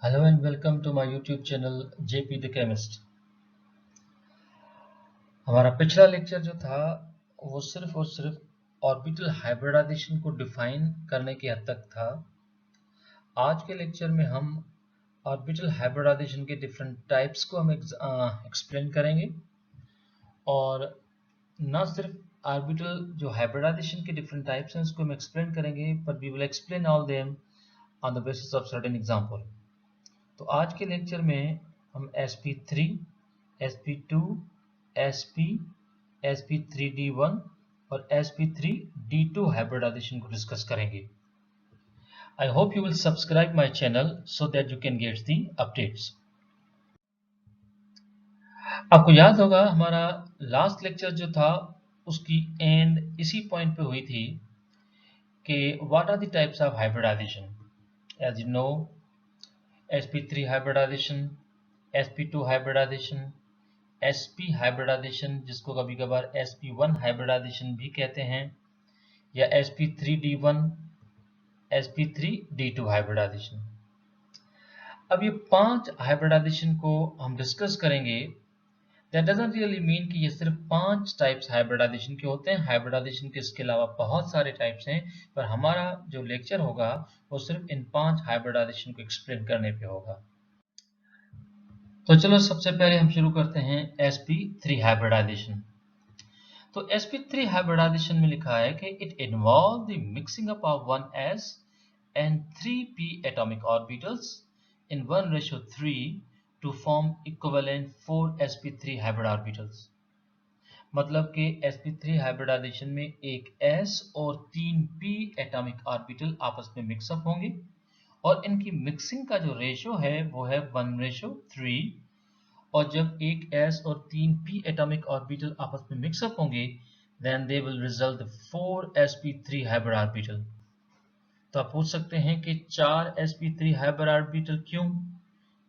Hello and welcome to my YouTube channel JP the Chemist। हमारा पिछला lecture जो था वो सिर्फ और सिर्फ ऑर्बिटल हाइब्रिडाइजेशन को डिफाइन करने की हद तक था। आज के लेक्चर में हम ऑर्बिटल हाइब्रिडाइजेशन के डिफरेंट टाइप्स को हम एक्सप्लेन करेंगे और न सिर्फ ऑर्बिटल जो हाइब्रिडाइजेशन के डिफरेंट टाइप्स हैं उसको हम एक्सप्लेन करेंगे, but we will explain all them on the basis of certain example. तो आज के लेक्चर में हम sp3, sp2, sp, sp3d1 और sp3d2 हाइब्रिडाइजेशन को डिस्कस करेंगे। I hope you will subscribe my channel so that you can get the updates। आपको याद होगा हमारा लास्ट लेक्चर जो था उसकी एंड इसी पॉइंट पे हुई थी कि what are the types of hybridization। As you know, sp3 hybridization, sp2 hybridization, sp hybridization जिसको कभी कभार sp1 हाइब्रिडाइजेशन भी कहते हैं, या sp3d1, sp3d2 हाइब्रिडाइजेशन। अब ये 5 हाइब्रिडाइजेशन को हम डिस्कस करेंगे। दैट डजंट रियली मीन कि ये सिर्फ 5 टाइप्स हाइब्रिडाइजेशन के होते हैं। हाइब्रिडाइजेशन के इसके अलावा बहुत सारे टाइप्स हैं, पर हमारा जो लेक्चर होगा वो सिर्फ इन 5 हाइब्रिडाइजेशन को एक्सप्लेन करने पे होगा। तो चलो सबसे पहले हम शुरू करते हैं sp3 हाइब्रिडाइजेशन। तो sp3 हाइब्रिडाइजेशन में लिखा है कि it involve the mixing up of 1s and 3p atomic orbitals in 1:3 to form equivalent 4 sp3 hybrid orbitals। मतलब कि sp3 हाइब्रिडाइजेशन में एक s और 3p एटॉमिक ऑर्बिटल आपस में मिक्सअप होंगे और इनकी मिक्सिंग का जो रेशियो है वो है 1:3। और जब एक s और 3p एटॉमिक ऑर्बिटल आपस में मिक्सअप होंगे then they will result 4 sp3 hybrid orbital। तो आप पूछ सकते हैं कि 4 sp3 हाइब्रिड ऑर्बिटल क्यों?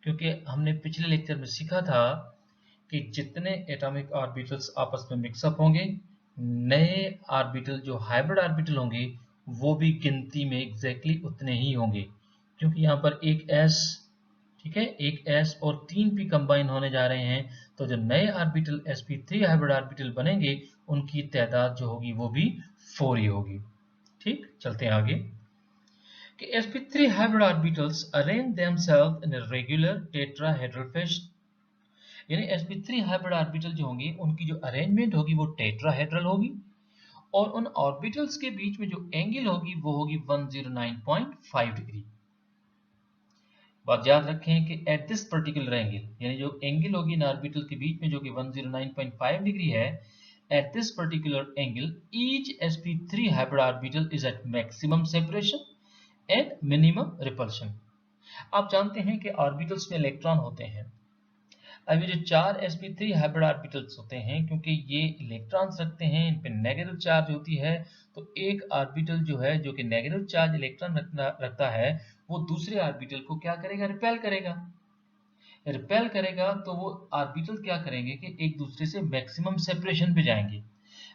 क्योंकि हमने पिछले लेक्चर में सीखा था कि जितने एटॉमिक ऑर्बिटल्स आपस में मिक्सअप होंगे, नए ऑर्बिटल जो हाइब्रिड ऑर्बिटल होंगे वो भी गिनती में एग्जैक्टली उतने ही होंगे, क्योंकि यहाँ पर एक s, ठीक है, एक s और 3p कंबाइन होने जा रहे हैं। तो जो नए ऑर्बिटल sp3 हाइब्रिड ऑर्बिटल बनेंगे उनकी तादाद जो होगी वो भी 4 ही होगी। ठीक, चलते हैं आगे कि sp3 hybrid orbitals arrange themselves in a regular tetrahedral fashion। यानी sp3 hybrid orbital जो होंगी उनकी जो अरेंजमेंट होगी वो टेट्राहेड्रल होगी और उन ऑर्बिटल्स के बीच में जो एंगल होगी वो होगी 109.5 डिग्री। बात याद रखें कि एट दिस पर्टिकुलर एंगल, यानी जो एंगल होगी इन ऑर्बिटल के बीच में जो कि 109.5 डिग्री है, at this particular angle each sp3 hybrid orbital is at maximum separation and minimum repulsion. आप जानते हैं कि ऑर्बिटल्स में इलेक्ट्रॉन होते हैं। अब ये जो 4 sp3 हाइब्रिड ऑर्बिटल्स होते हैं, क्योंकि ये इलेक्ट्रॉन्स रखते हैं, इन पे नेगेटिव चार्ज होती है, तो एक ऑर्बिटल जो है जो कि नेगेटिव चार्ज इलेक्ट्रॉन रखता है वो दूसरे ऑर्बिटल को क्या करेगा? रिपेल करेगा। रिपेल करेगा तो वो ऑर्बिटल क्या करेंगे कि एक दूसरे से मैक्सिमम सेपरेशन पे जाएंगे।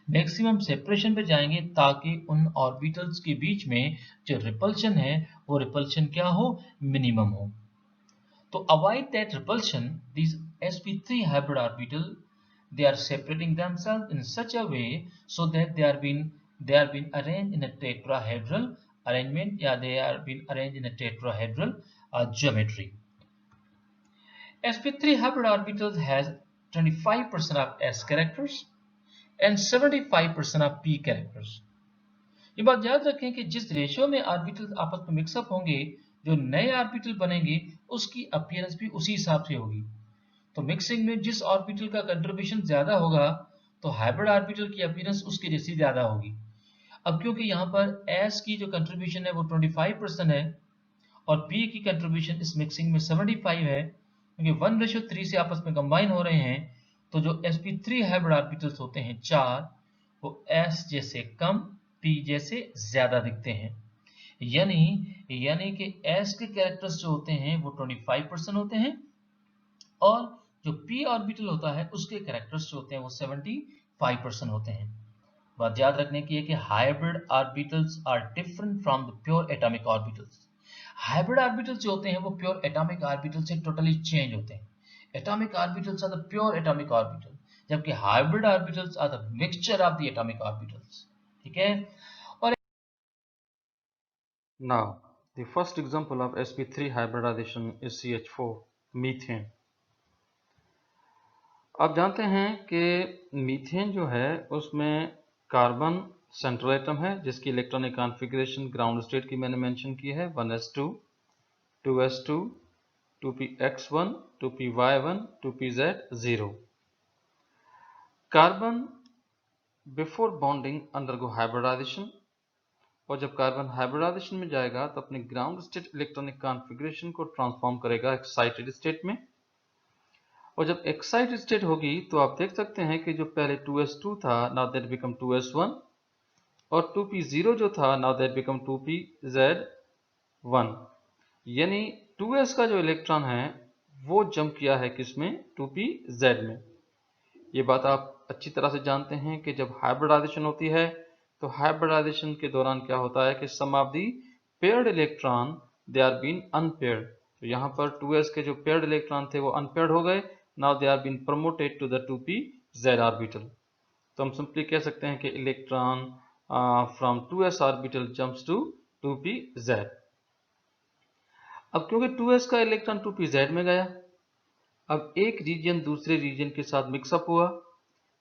मैक्सिमम सेपरेशन पे जाएंगे ताकि उन ऑर्बिटल्स के बीच में जो रिपल्शन है वो रिपल्शन क्या हो? मिनिमम हो। तो avoid that repulsion, these sp3 hybrid orbital they are separating themselves in such a way so that they are being arranged in a tetrahedral arrangement, या they are being arranged in a tetrahedral geometry। sp3 hybrid orbitals has 25% of s characters and 75% of p characters। ये बात याद रखें कि जिस ratio में orbital आपस में मिक्सअप होंगे, जो नए ऑर्बिटल बनेंगे उसकी अपीयरेंस भी उसी हिसाब से होगी। तो मिक्सिंग में जिस ऑर्बिटल का कंट्रीब्यूशन ज्यादा होगा तो हाइब्रिड ऑर्बिटल की अपीयरेंस उसकी जैसी ज्यादा होगी। अब क्योंकि यहाँ पर s की जो कंट्रीब्यूशन है वो 25% है और p की कंट्रीब्यूशन इस मिक्सिंग में 75 है, क्योंकि 1:3 से आपस में कंबाइन हो रहे हैं, तो जो sp3 हाइब्रिड ऑर्बिटल्स होते हैं 4, वो s जैसे कम p जैसे ज्यादा दिखते हैं। यानी कि s के कैरेक्टर्स जो होते हैं वो 25% होते हैं और जो p ऑर्बिटल होता है उसके कैरेक्टर्स जो होते हैं वो 75% होते हैं। बात याद रखने की है कि hybrid orbitals are different from the pure atomic orbitals. Hybrid orbitals जो होते हैं वो प्योर एटॉमिक ऑर्बिटल से टोटली चेंज होते हैं। Atomic orbitals are the pure atomic orbital, जबकि hybrid orbitals are the mixture of the atomic orbitals. ठीक है। और Now, the first example of sp3 hybridization is CH4, methane. आप जानते हैं कि मीथेन जो है उसमें कार्बन सेंट्रल एटम है जिसकी इलेक्ट्रॉनिक कॉन्फ़िगरेशन ग्राउंड स्टेट की मैंने मेंशन की है 1s2, 2s2, 2px1, 2py1, 2pz0। Carbon before bonding undergo hybridization, और जब कार्बन हाइब्रिडाइजेशन में जाएगा तो अपने ग्राउंड स्टेट इलेक्ट्रॉनिक कॉन्फ़िगरेशन को ट्रांसफॉर्म करेगा एक्साइटेड स्टेट में। और जब एक्साइटेड स्टेट होगी तो आप देख सकते हैं कि जो पहले 2s2 था नाउ दैट बिकम 2s1, और 2p0 जो था नाउ दैट बिकम 2pz1। यानी 2s का जो इलेक्ट्रॉन है वो जंप किया है किसमें, 2pz में। ये बात आप अच्छी तरह से जानते हैं कि जब हाइब्रिडाइजेशन होती है तो हाइब्रिडाइजेशन के दौरान क्या होता है कि some of the paired electron they are been unpaired. तो यहाँ पर 2s के जो पेयर्ड इलेक्ट्रॉन थे वो अनपेयर्ड हो गए, now they are been promoted to the 2pz orbital. तो हम सिंपली कह सकते हैं कि electron from 2s orbital jumps to 2pz। अब क्योंकि 2s का इलेक्ट्रॉन 2pz में गया, अब एक रीजन दूसरे रीजन के साथ मिक्सअप हुआ।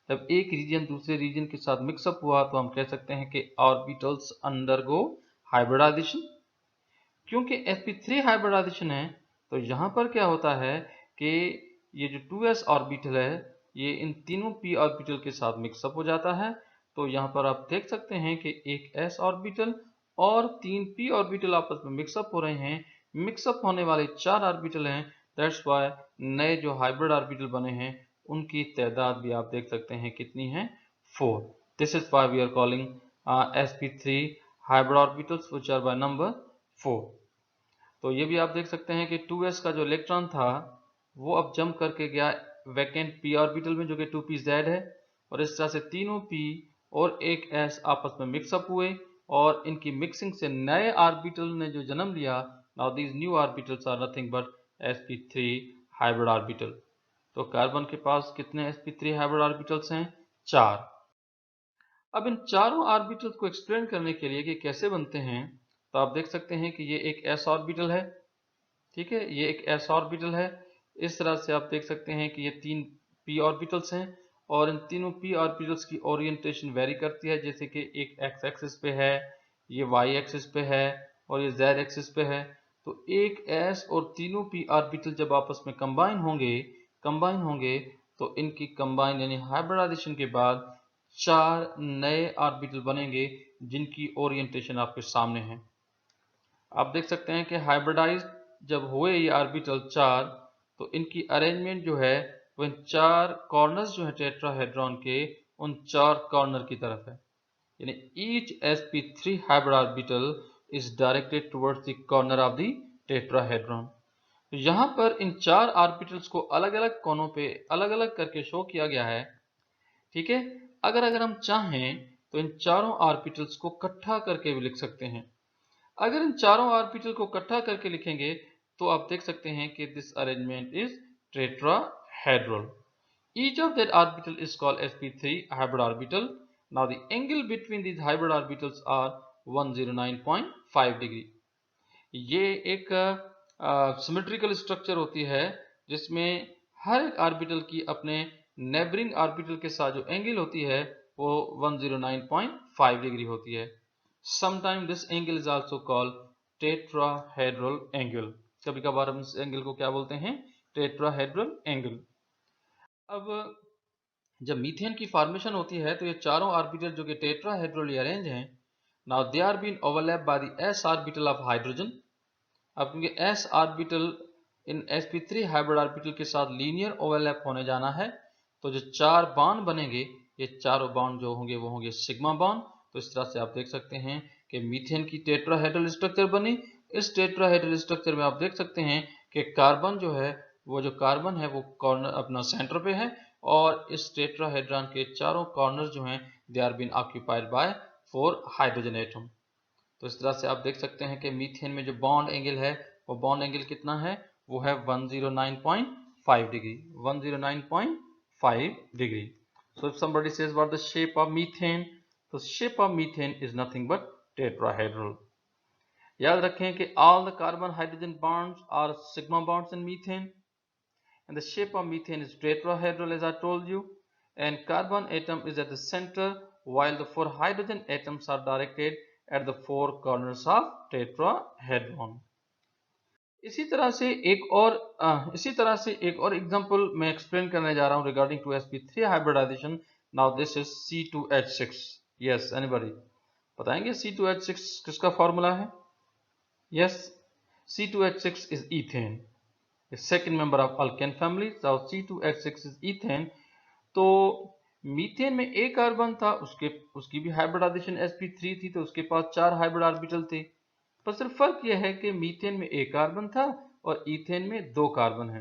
जब एक रीजन दूसरे रीजन के साथ मिक्सअप हुआ तो हम कह सकते हैं कि ऑर्बिटल्स अंडरगो हाइब्रिडाइजेशन। क्योंकि sp3 हाइब्रिडाइजेशन है तो यहाँ पर क्या होता है कि ये जो 2s ऑर्बिटल है ये इन तीनों p ऑर्बिटल के साथ मिक्सअप हो जाता है। तो यहाँ पर आप देख सकते हैं कि एक s ऑर्बिटल और 3 p ऑर्बिटल आपस में मिक्सअप हो रहे हैं। मिक्सअप होने वाले 4 ऑर्बिटल हैं, दैट्स वाई नए जो हाइब्रिड ऑर्बिटल बने हैं उनकी तादाद भी आप देख सकते हैं कितनी है, 4। This is why we are calling sp3 hybrid orbitals which are by number 4। तो ये भी आप देख सकते हैं कि 2s का जो इलेक्ट्रॉन था वो अब जंप करके गया वैकेंट p ऑर्बिटल में जो कि 2pz है, और इस तरह से तीनों p और एक s आपस में मिक्सअप हुए और इनकी मिक्सिंग से नए ऑर्बिटल ने जो जन्म लिया। Now these new orbitals are nothing but sp3 hybrid orbital. तो कार्बन के पास कितने sp3 हाइब्रिड ऑर्बिटल्स हैं, 4। अब इन चारों ऑर्बिटल्स को एक्सप्लेन करने के लिए कि कैसे बनते हैं तो आप देख सकते हैं कि ये एक s ऑर्बिटल है, ठीक है, ये एक s ऑर्बिटल है। इस तरह से आप देख सकते हैं कि ये 3 p ऑर्बिटल्स हैं और इन तीनों p ऑर्बिटल्स की ओरिएंटेशन वेरी करती है, जैसे कि एक x एक्सिस पे है, ये y एक्सिस पे है और ये z एक्सिस पे है। तो एक s और तीनों p ऑर्बिटल जब आपस में कंबाइन होंगे तो इनकी कंबाइन यानी हाइब्रिडाइजेशन के बाद 4 नए ऑर्बिटल बनेंगे जिनकी ओरिएंटेशन आपके सामने है। आप देख सकते हैं कि हाइब्रिडाइज जब हुए ये ऑर्बिटल 4 तो इनकी अरेंजमेंट जो है वो इन 4 कॉर्नर्स जो है टेट्राहेड्रॉन के उन 4 कॉर्नर की तरफ है। यानी each sp3 hybrid orbital is directed towards the corner of the tetrahedron. तो यहाँ पर इन 4 ऑर्बिटल्स को अलग अलग कोनों पे अलग अलग करके शो किया गया है, ठीक है। अगर हम चाहें तो इन चारों ऑर्बिटल्स को इकट्ठा करके भी लिख सकते हैं। अगर इन चारों ऑर्बिटल को इकट्ठा करके लिखेंगे तो आप देख सकते हैं कि this arrangement is tetrahedral. Each of that orbital is called sp3 hybrid orbital. Now the angle between these hybrid orbitals are 109.5 degree. ये एक सिमेट्रिकल स्ट्रक्चर होती है जिसमें हर एक ऑर्बिटल की अपने नेबरिंग ऑर्बिटल के साथ जो एंगल होती है वो 109.5 डिग्री होती है। Sometime this angle is also called tetrahedral angle. कभी कभार हम इस एंगल को क्या बोलते हैं, टेट्राहेड्रल एंगल। अब जब मीथेन की फॉर्मेशन होती है तो ये चारों ऑर्बिटल जो कि टेट्राहेड्रली अरेंज हैं, now they are been overlap by the s orbital of hydrogen. अब क्योंकि s ऑर्बिटल इन sp3 हाइब्रिड ऑर्बिटल के साथ लीनियर ओवरलैप होने जाना है तो जो 4 बॉन्ड बनेंगे ये चारों बॉन्ड जो होंगे वो होंगे सिग्मा बॉन्ड। तो इस तरह से आप देख सकते हैं कि मीथेन की टेट्राहेड्रल स्ट्रक्चर बनी। इस टेट्राहेड्रल स्ट्रक्चर में आप देख सकते हैं कि कार्बन जो है वो जो कार्बन है वो कॉर्नर अपना सेंटर पे है और इस टेट्राहेड्रॉन के चारों कॉर्नर जो हैं they are been occupied by 4 hydrogen atom. तो इस तरह से आप देख सकते हैं कि मीथेन में जो बॉन्ड एंगल है वो बॉन्ड एंगल कितना है, वो है 109.5 degree, 109.5 degree. So if somebody says what the shape of methane, तो shape of methane is nothing but tetrahedral. याद रखें कि all the carbon hydrogen bonds are sigma bonds in methane, and the shape of methane is tetrahedral as I told you, and carbon atom is at the center while the 4 hydrogen atoms are directed at the 4 corners of tetrahedron. इसी तरह से एक और example मैं explain करने जा रहा हूं regarding to sp3 hybridization. Now this is C2H6। Yes anybody बताएंगे C2H6 किसका फॉर्मूला है? Yes, C2H6 is ethane, second member of alkane family. so C2H6 is ethane. तो मीथेन में एक कार्बन था, उसकी भी हाइब्रिडाइजेशन sp3 थी, तो उसके पास 4 हाइब्रिड ऑर्बिटल थे। पर सिर्फ फर्क यह है कि मीथेन में एक कार्बन था और ईथेन में 2 कार्बन है।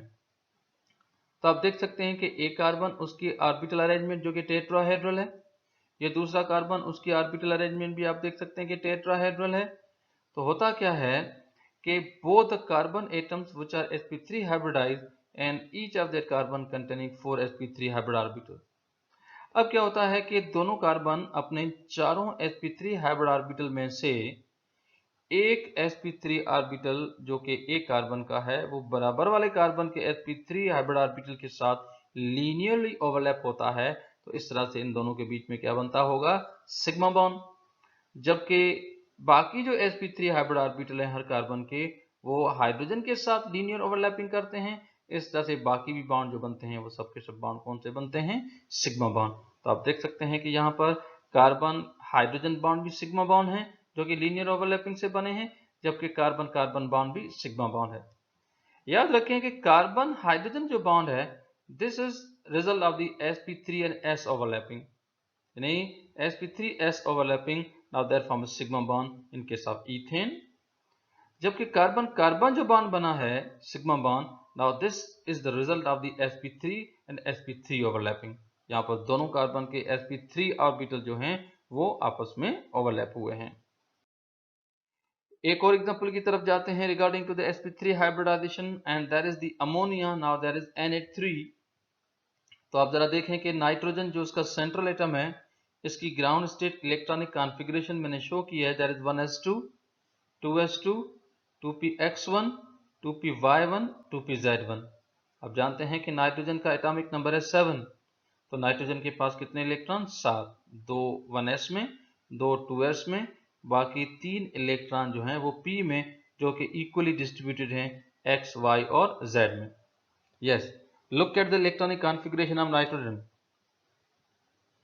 तो आप देख सकते हैं कि एक कार्बन उसकी ऑर्बिटल अरेंजमेंट जो कि टेट्राहेड्रल है, ये दूसरा कार्बन उसकी ऑर्बिटल अरेंजमेंट भी आप देख सकते हैं कि टेट्राहेड्रल है। तो होता क्या है कि both the carbon atoms which are sp3 hybridized and each of their carbon containing 4 sp3 hybrid orbital। अब क्या होता है कि दोनों कार्बन अपने चारों sp3 हाइब्रिड ऑर्बिटल में से एक sp3 ऑर्बिटल जो कि एक कार्बन का है वो बराबर वाले कार्बन के sp3 हाइब्रिड ऑर्बिटल के साथ लीनियरली ओवरलैप होता है। तो इस तरह से इन दोनों के बीच में क्या बनता होगा? Sigma bond. जबकि बाकी जो sp3 हाइब्रिड ऑर्बिटल है हर कार्बन के, वो हाइड्रोजन के साथ लीनियर ओवरलैपिंग करते हैं। इस तरह से बाकी भी बॉन्ड जो बनते हैं वो सबके सब बॉन्ड कौन से बनते हैं? Sigma bond. तो आप देख सकते हैं कि यहाँ पर कार्बन हाइड्रोजन बॉन्ड भी सिग्मा बॉन्ड है जो कि लीनियर ओवरलैपिंग से बने हैं, जबकि कार्बन कार्बन बॉन्ड भी सिग्मा बॉन्ड है। याद रखें कि कार्बन हाइड्रोजन जो बॉन्ड है, this is result of the sp3 and s overlapping, यानी sp3s overlapping. Now there form a sigma bond in case of ethane. जबकि कार्बन कार्बन जो बॉन्ड बना है sigma bond, now this is the result of the sp3 and sp3 overlapping. यहाँ पर दोनों carbon के sp3 orbital जो हैं वो आपस में ओवरलैप हुए हैं। एक और एग्जांपल की तरफ जाते हैं regarding to the sp3 hybridization, and that is the ammonia. Now that is Na3। तो आप जरा देखें कि नाइट्रोजन जो उसका सेंट्रल एटम है, इसकी ग्राउंड स्टेट इलेक्ट्रॉनिक कॉन्फ़िगरेशन मैंने शो की है, that is 1s2 2s2 2px1 2py1 2pz1। अब जानते हैं कि नाइट्रोजन का एटॉमिक नंबर है 7। तो नाइट्रोजन के पास कितने इलेक्ट्रॉन? 7। 2 1s में, 2 2s में, बाकी 3 इलेक्ट्रॉन जो हैं वो p में, जो कि इक्वली डिस्ट्रीब्यूटेड हैं x, y और z में। Yes, look at the electronic configuration of nitrogen.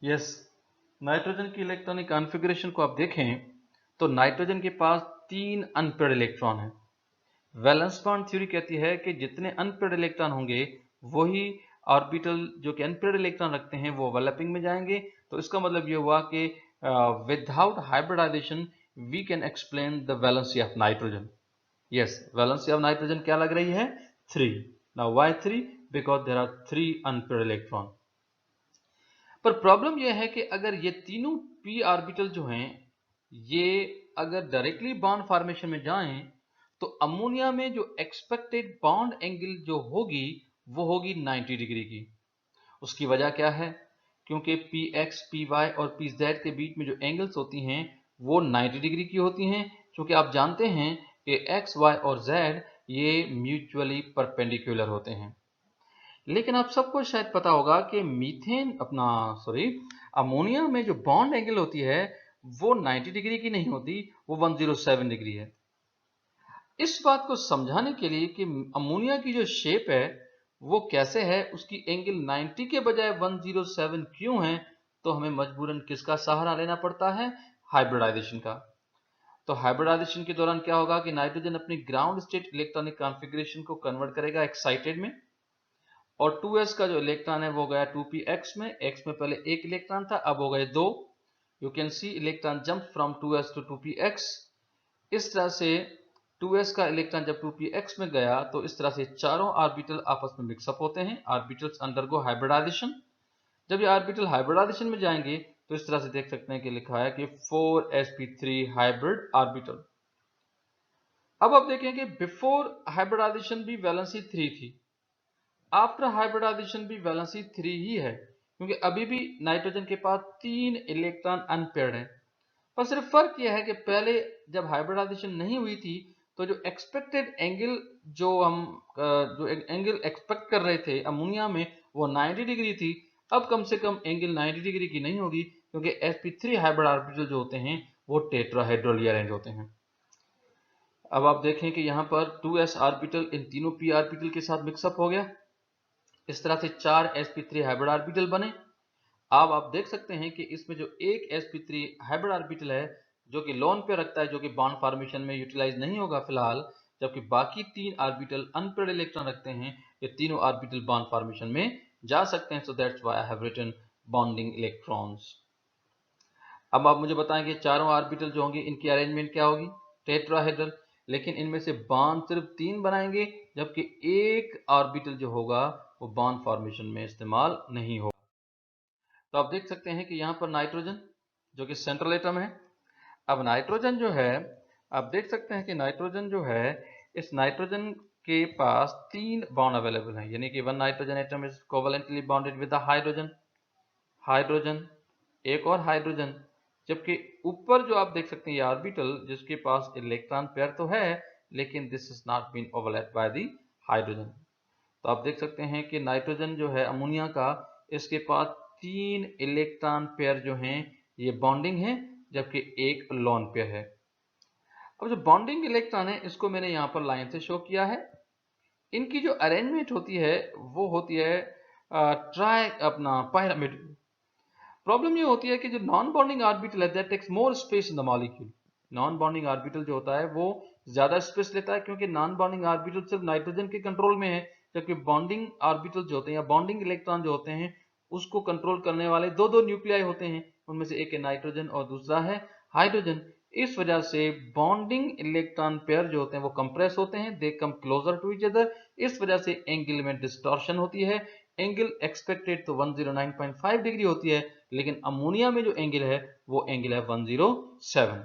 Yes, nitrogen की इलेक्ट्रॉनिक कॉन्फ़िगरेशन को आप देखें तो नाइट्रोजन के पास 3 अनपेयर्ड इलेक्ट्रॉन हैं। वैलेंस बॉन्ड थ्योरी कहती है कि जितने अनपेयर्ड इलेक्ट्रॉन होंगे वही ऑर्बिटल जो कि अनपेयर्ड इलेक्ट्रॉन रखते हैं वो ओवरलैपिंग में जाएंगे। तो इसका मतलब ये हुआ कि without hybridization we can explain the valency of nitrogen. Yes, valency of nitrogen क्या लग रही है? 3। Now why 3? Because there are 3 unpaired electron. पर प्रॉब्लम यह है कि अगर ये तीनों p ऑर्बिटल जो हैं ये अगर डायरेक्टली बॉन्ड फॉर्मेशन में जाएं तो अमोनिया में जो एक्सपेक्टेड बॉन्ड एंगल जो होगी वो होगी 90 डिग्री की। उसकी वजह क्या है? क्योंकि px, py और pz के बीच में जो एंगल्स होती हैं वो 90 डिग्री की होती हैं, क्योंकि आप जानते हैं कि x, y और z ये म्यूचुअली परपेंडिकुलर होते हैं। लेकिन आप सबको शायद पता होगा कि अमोनिया में जो बॉन्ड एंगल होती है वो 90 डिग्री की नहीं होती, वो 107 डिग्री है। इस बात को समझाने के लिए कि अमोनिया की जो शेप है वो कैसे है, उसकी एंगल 90 के बजाय 107 क्यों है, तो हमें मजबूरन किसका सहारा लेना पड़ता है? हाइब्रिडाइजेशन का। तो हाइब्रिडाइजेशन के दौरान क्या होगा कि नाइट्रोजन अपनी ग्राउंड स्टेट इलेक्ट्रॉनिक कॉन्फ़िगरेशन को कन्वर्ट करेगा एक्साइटेड में, और 2s का जो इलेक्ट्रॉन है वो गया 2px में। x में पहले एक इलेक्ट्रॉन था, अब हो गए 2। You can see electron jump from 2s to 2px। इस तरह से 2s का इलेक्ट्रॉन जब 2px में गया तो इस तरह से चारों ऑर्बिटल आपस में मिक्सअप होते हैं। Orbitals undergo hybridization. जब ये ऑर्बिटल हाइब्रिडाइजेशन में जाएंगे तो इस तरह से देख सकते हैं कि लिखा है कि 4sp3 हाइब्रिड ऑर्बिटल। अब आप देखें कि बिफोर हाइब्रिडाइजेशन भी वैलेंसी 3 थी, आफ्टर हाइब्रिडाइजेशन भी वैलेंसी 3 ही है, क्योंकि अभी भी नाइट्रोजन के पास 3 इलेक्ट्रॉन अनपेयर्ड हैं। पर सिर्फ फर्क यह है कि पहले जब हाइब्रिडाइजेशन नहीं हुई थी तो जो एक्सपेक्टेड एंगल जो एंगल एक्सपेक्ट कर रहे थे अमोनिया में वो 90 डिग्री थी। अब कम से कम एंगल 90 डिग्री की नहीं होगी, क्योंकि sp3 हाइब्रिड ऑर्बिटल जो होते हैं वो टेट्राहेड्रल अरेंज होते हैं। अब आप देखें कि यहाँ पर 2s ऑर्बिटल इन तीनों p ऑर्बिटल के साथ मिक्सअप हो गया। इस तरह से 4 sp3 हाइब्रिड ऑर्बिटल बने। अब आप देख सकते हैं कि इसमें जो एक sp3 हाइब्रिड ऑर्बिटल है जो कि लोन पे रखता है, जो कि बॉन्ड फॉर्मेशन में यूटिलाइज नहीं होगा फिलहाल, जबकि बाकी 3 ऑर्बिटल अनपेयर्ड इलेक्ट्रॉन रखते हैं, ये तीनों ऑर्बिटल बॉन्ड फॉर्मेशन में जा सकते हैं। So that's why I have written bonding electrons. अब आप मुझे बताएं कि चारों ऑर्बिटल जो होंगे इनकी अरेंजमेंट क्या होगी, टेट्राहेड्रल, लेकिन इनमें से बॉन्ड सिर्फ 3 बनाएंगे, जबकि एक ऑर्बिटल जो होगा वो बॉन्ड फॉर्मेशन में इस्तेमाल नहीं होगा। तो आप देख सकते हैं कि यहाँ पर नाइट्रोजन जो कि सेंट्रल एटम है। अब नाइट्रोजन जो है, आप देख सकते हैं कि नाइट्रोजन जो है, इस नाइट्रोजन के पास 3 बॉन्ड अवेलेबल हैं, यानी कि one nitrogen atom is covalently bonded with the hydrogen, hydrogen, एक और हाइड्रोजन। जबकि ऊपर जो आप देख सकते हैं ये ऑर्बिटल जिसके पास इलेक्ट्रॉन पेयर तो है, लेकिन this is not been overlapped by the hydrogen. तो आप देख सकते हैं कि नाइट्रोजन जो है अमोनिया का, इसके पास 3 इलेक्ट्रॉन पेयर जो हैं ये बॉन्डिंग है, जबकि एक लोन पेयर है। अब जो बॉन्डिंग इलेक्ट्रॉन है इसको मैंने यहाँ पर लाइन से शो किया है। इनकी जो अरेंजमेंट होती है वो होती है ट्राई अपना pyramid। प्रॉब्लम ये होती है कि जो नॉन बॉन्डिंग ऑर्बिटल है that takes more space in the molecule. Non bonding orbital जो होता है वो ज्यादा स्पेस लेता है, क्योंकि नॉन बॉन्डिंग ऑर्बिटल सिर्फ नाइट्रोजन के कंट्रोल में है, जबकि बॉन्डिंग ऑर्बिटल जो होते हैं या बॉन्डिंग इलेक्ट्रॉन जो होते हैं उसको कंट्रोल करने वाले दो दो न्यूक्लियाई होते हैं, उनमें से एक है नाइट्रोजन और दूसरा है हाइड्रोजन। इस वजह से बॉन्डिंग इलेक्ट्रॉन पेयर जो होते हैं वो कंप्रेस होते हैं, they come closer to each other. इस वजह से एंगल में डिस्टॉर्शन होती है। एंगल एक्सपेक्टेड तो 109.5 डिग्री होती है, लेकिन अमोनिया में जो एंगल है वो एंगल है 107।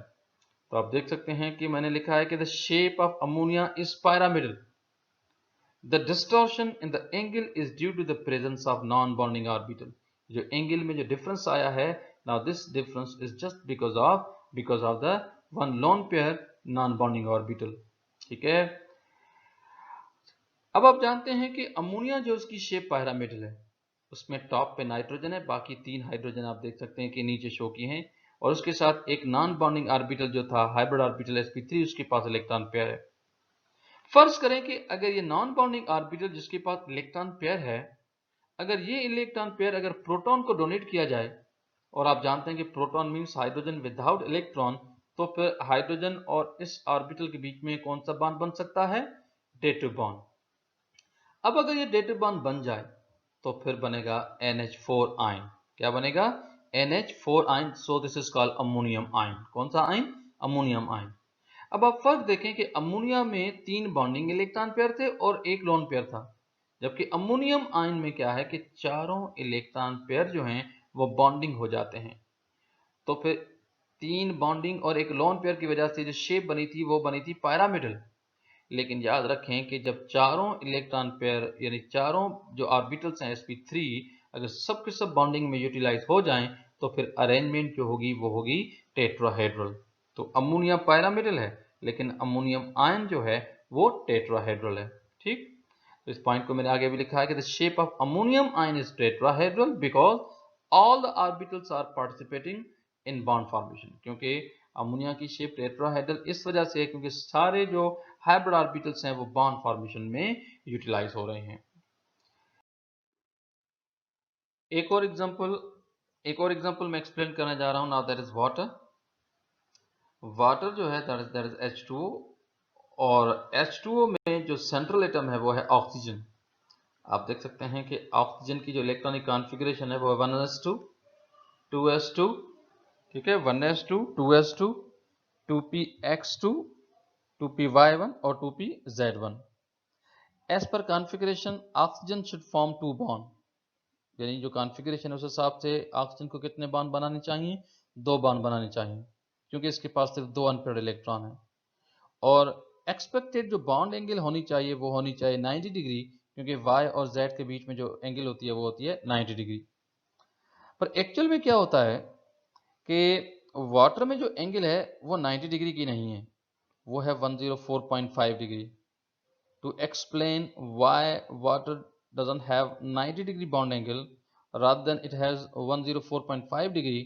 तो आप देख सकते हैं कि मैंने लिखा है कि the shape of ammonia is pyramidal। The distortion in the angle is due to the presence of non bonding orbital. जो एंगल में जो डिफरेंस आया है, now this difference is just because of the one lone pair non bonding orbital. ठीक है। अब आप जानते हैं कि अमोनिया जो उसकी शेप pyramidal है, उसमें टॉप पे नाइट्रोजन है, बाकी 3 हाइड्रोजन आप देख सकते हैं कि नीचे शो किए हैं, और उसके साथ एक नॉन बॉन्डिंग ऑर्बिटल जो था हाइब्रिड ऑर्बिटल sp3, उसके पास इलेक्ट्रॉन पेयर है। फर्ज करें कि अगर ये नॉन बॉन्डिंग ऑर्बिटल जिसके पास इलेक्ट्रॉन पेयर है, अगर ये इलेक्ट्रॉन पेयर अगर प्रोटॉन को डोनेट किया जाए, और आप जानते हैं कि proton means hydrogen without electron, तो फिर हाइड्रोजन और इस ऑर्बिटल के बीच में कौन सा बॉन्ड बन सकता है, डेटिव बॉन्ड। अब अगर ये डेटिव बॉन्ड बन जाए तो फिर बनेगा NH4 आयन। क्या बनेगा, NH4 ion. So this is called ammonium ion. कौन सा आयन, अमोनियम आयन। अब आप फर्क देखें कि अमोनिया में 3 बॉन्डिंग इलेक्ट्रॉन पेयर थे और एक लोन पेयर था, जबकि अमोनियम आयन में क्या है कि चारों इलेक्ट्रॉन पेयर जो हैं वो बॉन्डिंग हो जाते हैं। तो फिर 3 बॉन्डिंग और एक लोन पेयर की वजह से जो शेप बनी थी वो बनी थी pyramidal। लेकिन याद रखें कि जब चारों इलेक्ट्रॉन पेयर यानी चारों जो ऑर्बिटल्स हैं sp3 अगर सब के सब बॉन्डिंग में यूटिलाइज हो जाएं, तो फिर अरेंजमेंट जो होगी वो होगी टेट्राहेड्रल। तो अमोनिया pyramidal है, लेकिन अमोनियम आयन जो है वो टेट्राहेड्रल है। ठीक, तो इस पॉइंट को मैंने आगे भी लिखा है कि the shape of ammonium ion is tetrahedral because all the orbitals are participating in bond formation. क्योंकि अमोनिया की शेप टेट्राहेड्रल इस वजह से है क्योंकि सारे जो हाइब्रिड ऑर्बिटल्स हैं वो बॉन्ड फॉर्मेशन में यूटिलाइज हो रहे हैं। एक और एग्जांपल मैं एक्सप्लेन करने जा रहा हूं। Now that is water. Water जो है दैट इज H2O, और H2O में जो सेंट्रल एटम है वो है ऑक्सीजन। आप देख सकते हैं कि ऑक्सीजन की जो इलेक्ट्रॉनिक कॉन्फ़िगरेशन है वो 1s2 2s2, ठीक है, 1s2 2s2 2px2 2py1 और 2pz1। As per configuration, oxygen should form 2 bonds, यानी जो कॉन्फ़िगरेशन है उस हिसाब से ऑक्सीजन को कितने बॉन्ड बनाने चाहिए, 2 बॉन्ड बनाने चाहिए, क्योंकि इसके पास सिर्फ 2 अनपेयर्ड इलेक्ट्रॉन है। और एक्सपेक्टेड जो बॉन्ड एंगल होनी चाहिए वो होनी चाहिए 90 डिग्री, क्योंकि y और z के बीच में जो एंगल होती है वो होती है 90 डिग्री। पर एक्चुअल में क्या होता है कि वाटर में जो एंगल है वो 90 डिग्री की नहीं है, वो है 104.5 degree. To explain why water doesn't have 90 degree bond angle rather than it has 104.5 degree,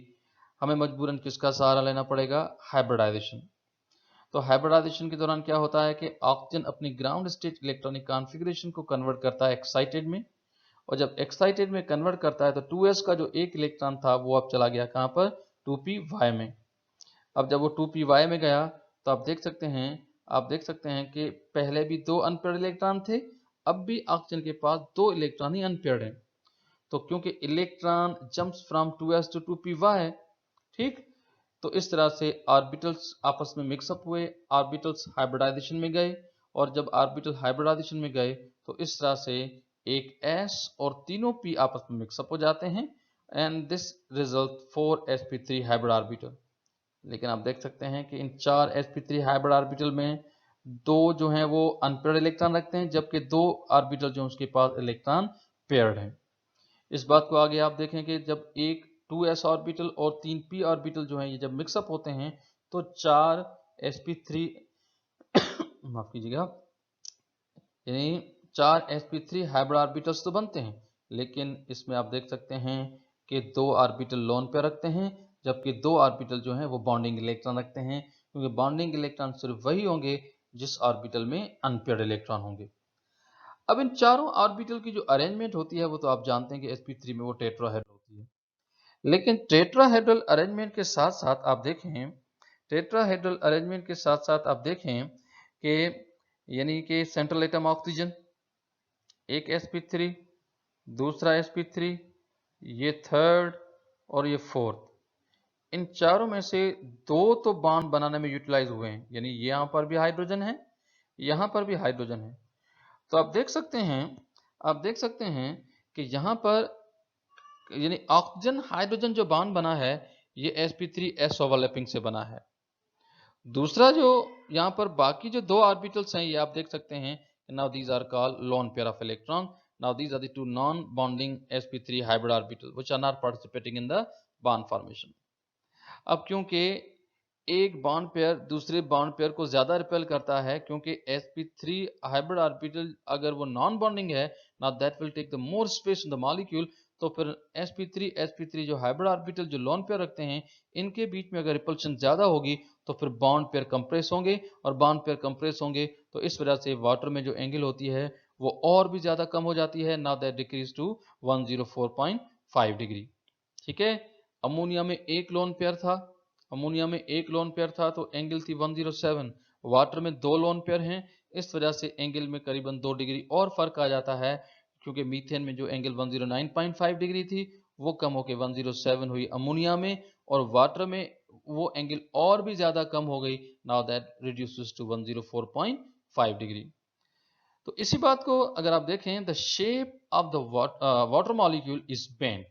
हमें मजबूरन किसका सहारा लेना पड़ेगा, हाइब्रिडाइजेशन। तो हाइब्रिडाइजेशन के दौरान क्या होता है कि ऑक्सीजन अपनी ग्राउंड स्टेट इलेक्ट्रॉनिक कॉन्फ़िगरेशन को कन्वर्ट करता है एक्साइटेड में, और जब एक्साइटेड में कन्वर्ट करता है तो 2s का जो एक इलेक्ट्रॉन था वो अब चला गया कहाँ पर, 2py में। अब जब वो 2py में गया तो आप देख सकते हैं कि पहले भी 2 अनपेयर्ड इलेक्ट्रॉन थे, अब भी ऑक्सीजन के पास 2 इलेक्ट्रॉन ही अनपेयर्ड हैं। तो क्योंकि electron jumps from 2s to 2py, ठीक, तो इस तरह से ऑर्बिटल्स आपस में मिक्सअप हुए, ऑर्बिटल्स हाइब्रिडाइजेशन में गए, और जब ऑर्बिटल हाइब्रिडाइजेशन में गए तो इस तरह से एक s और तीनों p आपस में मिक्सअप हो जाते हैं, and this result 4sp3 hybrid orbital. लेकिन आप देख सकते हैं कि इन 4 sp3 हाइब्रिड ऑर्बिटल में 2 जो हैं वो अनपेयर्ड इलेक्ट्रॉन रखते हैं, जबकि 2 ऑर्बिटल जो उसके पास इलेक्ट्रॉन पेयर्ड है। इस बात को आगे आप देखें कि जब एक 2s ऑर्बिटल और 3p ऑर्बिटल जो है ये जब मिक्सअप होते हैं तो 4 sp3 माफ कीजिएगा, यानी 4 sp3 हाइब्रिड ऑर्बिटल्स तो बनते हैं, लेकिन इसमें आप देख सकते हैं कि 2 ऑर्बिटल लोन पे रखते हैं, जबकि 2 ऑर्बिटल जो हैं वो बॉन्डिंग इलेक्ट्रॉन रखते हैं, क्योंकि बॉन्डिंग इलेक्ट्रॉन सिर्फ वही होंगे जिस ऑर्बिटल में अनपेयर्ड इलेक्ट्रॉन होंगे। अब इन चारों ऑर्बिटल की जो अरेंजमेंट होती है वो तो आप जानते हैं कि sp3 में वो टेट्राहेड्रल होती है, लेकिन टेट्राहेड्रल अरेंजमेंट के साथ साथ आप देखें, टेट्राहेड्रल अरेंजमेंट के साथ साथ आप देखें कि यानी कि सेंट्रल एटम ऑक्सीजन एक sp3, दूसरा sp3, ये थर्ड और ये फोर्थ, इन चारों में से 2 तो बॉन्ड बनाने में यूटिलाइज हुए हैं, यानी यहाँ पर भी हाइड्रोजन है, यहाँ पर भी हाइड्रोजन है। तो आप देख सकते हैं कि यहाँ पर यानी ऑक्सीजन हाइड्रोजन जो बॉन्ड बना है ये sp3s ओवरलैपिंग से बना है। दूसरा जो यहाँ पर बाकी जो 2 ऑर्बिटल्स हैं ये आप देख सकते हैं, now these are called lone pair of electron, now these are the 2 non bonding sp3 hybrid orbital which are not participating in the bond formation. अब क्योंकि एक बॉन्ड पेयर दूसरे बॉन्ड पेयर को ज्यादा रिपेल करता है, क्योंकि sp3 हाइब्रिड ऑर्बिटल अगर वो नॉन बॉन्डिंग है, now that will take the more space in the molecule, तो फिर sp3 जो हाइब्रिड ऑर्बिटल जो लोन पेयर रखते हैं इनके बीच में अगर रिपल्शन ज्यादा होगी तो फिर बॉन्ड पेयर कंप्रेस होंगे, और बॉन्ड पेयर कंप्रेस होंगे तो इस वजह से वाटर में जो एंगल होती है वो और भी ज्यादा कम हो जाती है, now that decrease to 104.5 degree. ठीक है, अमोनिया में एक लोन पेयर था, तो एंगल थी 107, वाटर में 2 लोन पेयर हैं, इस वजह से एंगल में करीबन 2 डिग्री और फर्क आ जाता है, क्योंकि मीथेन में जो एंगल 109.5 डिग्री थी वो कम होकर 107 हुई अमोनिया में, और वाटर में वो एंगल और भी ज्यादा कम हो गई, now that reduces to 104.5 degree. तो इसी बात को अगर आप देखें, the shape of the water molecule is bent,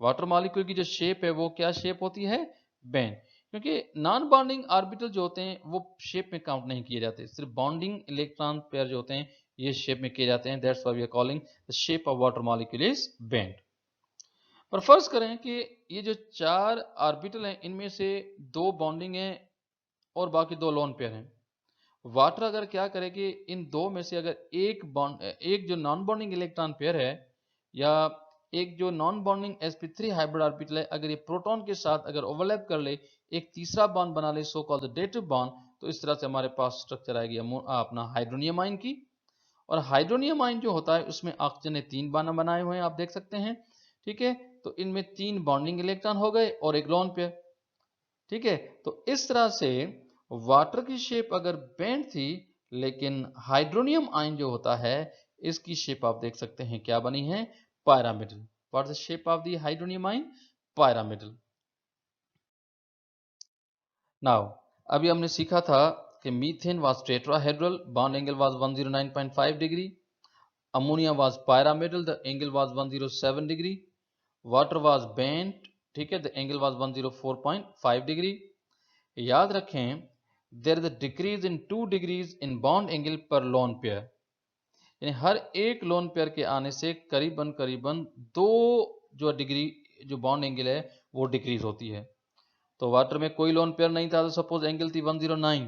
water molecule की जो शेप है वो क्या शेप होती है, बेंट, क्योंकि नॉन बॉन्डिंग ऑर्बिटल जो होते हैं वो शेप में काउंट नहीं किए जाते, सिर्फ बॉन्डिंग इलेक्ट्रॉन पेयर जो होते हैं ये शेप में किए जाते हैं, that's why we are calling the shape of water molecule is bent. पर फर्ज करें कि ये जो 4 ऑर्बिटल हैं इनमें से 2 बॉन्डिंग हैं और बाकी 2 लोन पेयर हैं, वाटर अगर क्या करे कि इन 2 में से अगर एक जो नॉन बॉन्डिंग इलेक्ट्रॉन पेयर है या एक जो non bonding sp3 hybrid orbital है, अगर ये प्रोटॉन के साथ अगर ओवरलैप कर ले, एक तीसरा बॉन्ड बना ले, so called the dative bond, तो इस तरह से हमारे पास स्ट्रक्चर आएगी अपना हाइड्रोनियम आयन की। और हाइड्रोनियम आयन जो होता है उसमें ऑक्सीजन ने 3 बॉन्ड बनाए हुए हैं, आप देख सकते हैं, ठीक है, तो इनमें 3 बॉन्डिंग इलेक्ट्रॉन हो गए और एक लोन पेयर, ठीक है। तो इस तरह से वाटर की शेप अगर बेंड थी, लेकिन हाइड्रोनियम आयन जो होता है इसकी शेप आप देख सकते हैं क्या बनी है, pyramidal। What is the shape of the hydronium ion, pyramidal। Now अभी हमने सीखा था कि methane was tetrahedral, bond angle was 109.5 degree, ammonia was pyramidal, the angle was 107 degree, water was bent, ठीक है, द एंगल वाज 104.5 डिग्री। याद रखें there is a decrease in 2 degrees in bond angle पर लोन पेयर, यानी हर एक lone pair के आने से करीबन करीबन 2 जो डिग्री जो बॉन्ड एंगल है वो डिक्रीज होती है। तो वाटर में कोई लोन पेयर नहीं था, तो सपोज एंगल थी 109,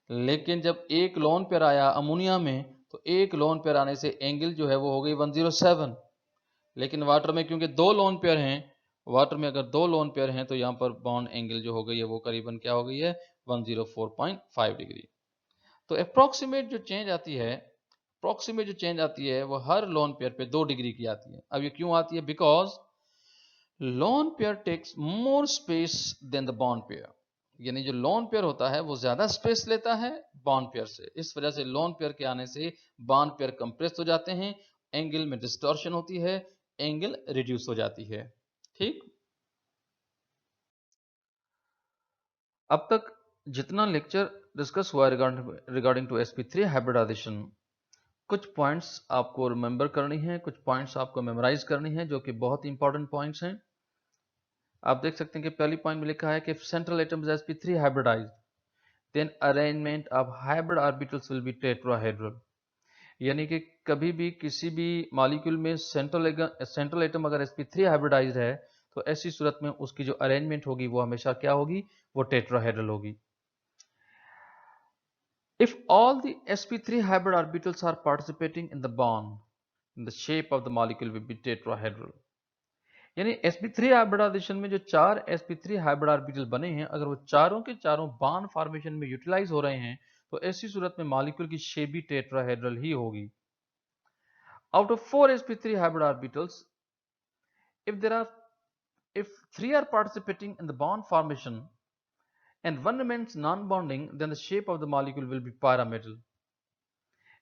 लेकिन जब एक लोन पेयर आया अमोनिया में, तो एक लोन पेयर आने से एंगल जो है वो हो गई 107। लेकिन वाटर में क्योंकि 2 लोन पेयर हैं, वाटर में अगर 2 लोन पेयर हैं तो यहाँ पर बॉन्ड एंगल जो हो गई है वो करीबन क्या हो गई है, 104.5 डिग्री। तो अप्रोक्सीमेट जो चेंज आती है, अप्रोक्सीमेट जो चेंज आती है वो हर लोन पेयर पे 2 डिग्री की आती है। अब ये क्यों आती है? Because lone pair takes more space than the bond pair, यानी जो लोन पेयर होता है वो ज्यादा स्पेस लेता है बॉन्ड पेयर से। इस वजह से लोन पेयर के आने से बॉन्ड पेयर कंप्रेस हो जाते हैं, एंगल में डिस्टॉर्शन होती है, एंगल रिड्यूस हो जाती है। ठीक, अब तक जितना लेक्चर डिस्कस हुआ रिगार्डिंग टू sp3 हाइब्रिडाइजेशन, कुछ पॉइंट्स आपको रिमेंबर करनी है, कुछ पॉइंट्स आपको मेमोराइज करनी है जो कि बहुत इंपॉर्टेंट पॉइंट्स हैं। आप देख सकते हैं कि पहली पॉइंट में लिखा है कि central atom is sp3 hybridized, then arrangement of hybrid orbitals will be tetrahedral, यानी कि कभी भी किसी भी मॉलिक्यूल में सेंट्रल एटम अगर sp3 हाइब्रिडाइज्ड है तो ऐसी सूरत में उसकी जो अरेंजमेंट होगी वो हमेशा क्या होगी, वो टेट्राहेड्रल होगी। If all the sp3 hybrid orbitals are participating in the bond, the shape of the molecule will be tetrahedral, यानी sp3 हाइब्रिडाइजेशन में जो 4 sp3 हाइब्रिड ऑर्बिटल बने हैं, अगर वो चारों के चारों बॉन्ड फॉर्मेशन में यूटिलाइज हो रहे हैं तो ऐसी सूरत में मॉलिक्यूल की शेप भी टेट्राहेड्रल ही होगी। Out of 4 sp3 hybrid orbitals, if there are if 3 are participating in the bond formation and one remains non-bonding, then the shape of the molecule will be pyramidal,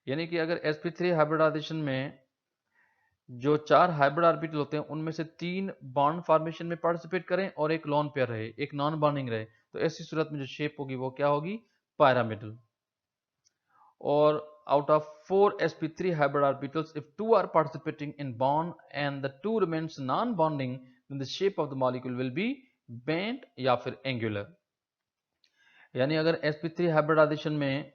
यानी कि अगर sp3 hybridisation में जो 4 hybrid orbital होते हैं उनमें से 3 bond formation में पार्टिसिपेट करें और एक लॉन पेयर रहे, एक नॉन बॉन्डिंग रहे, तो ऐसी सूरत में जो शेप होगी वो क्या होगी, pyramidal। और out of 4 sp3 hybrid orbitals, if 2 are participating in bond and the 2 remains non-bonding, then the shape of the molecule will be bent या फिर angular, यानी अगर sp3 हाइब्रिडाइजेशन में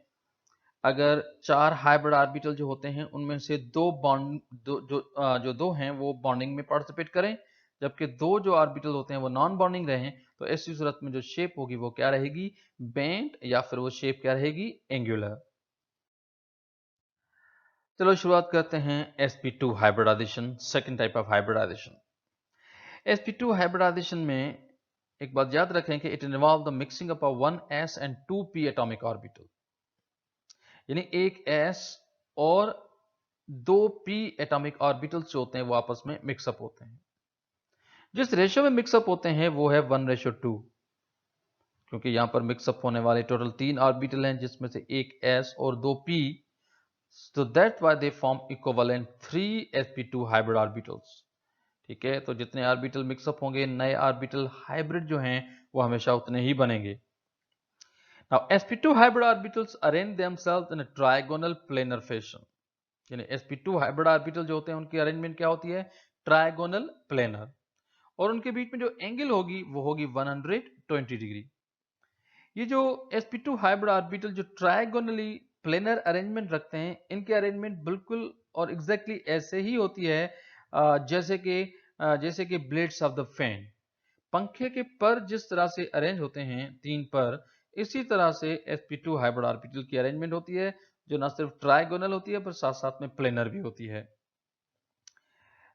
अगर 4 हाइब्रिड ऑर्बिटल जो होते हैं उनमें से 2 बॉन्ड जो 2 हैं वो बॉन्डिंग में पार्टिसिपेट करें, जबकि 2 जो ऑर्बिटल होते हैं वो नॉन बॉन्डिंग रहें, तो ऐसी सूरत में जो शेप होगी वो क्या रहेगी, बेंट, या फिर वो शेप क्या रहेगी, एंगुलर। चलो शुरुआत करते हैं sp2 hybridization, second type of hybridization. sp2 hybridization में एक बात याद रखें कि it involve the mixing up of 1s and 2p atomic orbital, यानी एक s और 2p एटॉमिक ऑर्बिटल्स जो होते हैं वो आपस में मिक्सअप होते हैं। जिस रेशियो में मिक्सअप होते हैं वो है 1:2, क्योंकि यहां पर मिक्सअप होने वाले टोटल 3 ऑर्बिटल हैं जिसमें से एक s और 2p, so that's why they form equivalent 3 sp2 hybrid orbitals। ठीक है, तो जितने ऑर्बिटल मिक्सअप होंगे नए ऑर्बिटल हाइब्रिड जो हैं वो हमेशा उतने ही बनेंगे। Now sp2 hybrid orbitals arrange themselves in a trigonal planar fashion, यानी sp2 हाइब्रिड ऑर्बिटल जो होते हैं उनकी अरेंजमेंट क्या होती है, ट्राइगोनल प्लेनर, और उनके बीच में जो एंगल होगी वो होगी 120 डिग्री। ये जो sp2 हाइब्रिड ऑर्बिटल जो ट्राइगोनली प्लेनर अरेंजमेंट रखते हैं, इनकी अरेंजमेंट बिल्कुल और एग्जैक्टली ऐसे ही होती है जैसे कि ब्लेड्स ऑफ द फैन, पंखे के पर जिस तरह से अरेंज होते हैं 3 पर, इसी तरह से sp2 हाइब्रिड ऑर्बिटल की अरेंजमेंट होती है, जो ना सिर्फ ट्राइगोनल होती है पर साथ साथ में प्लेनर भी होती है।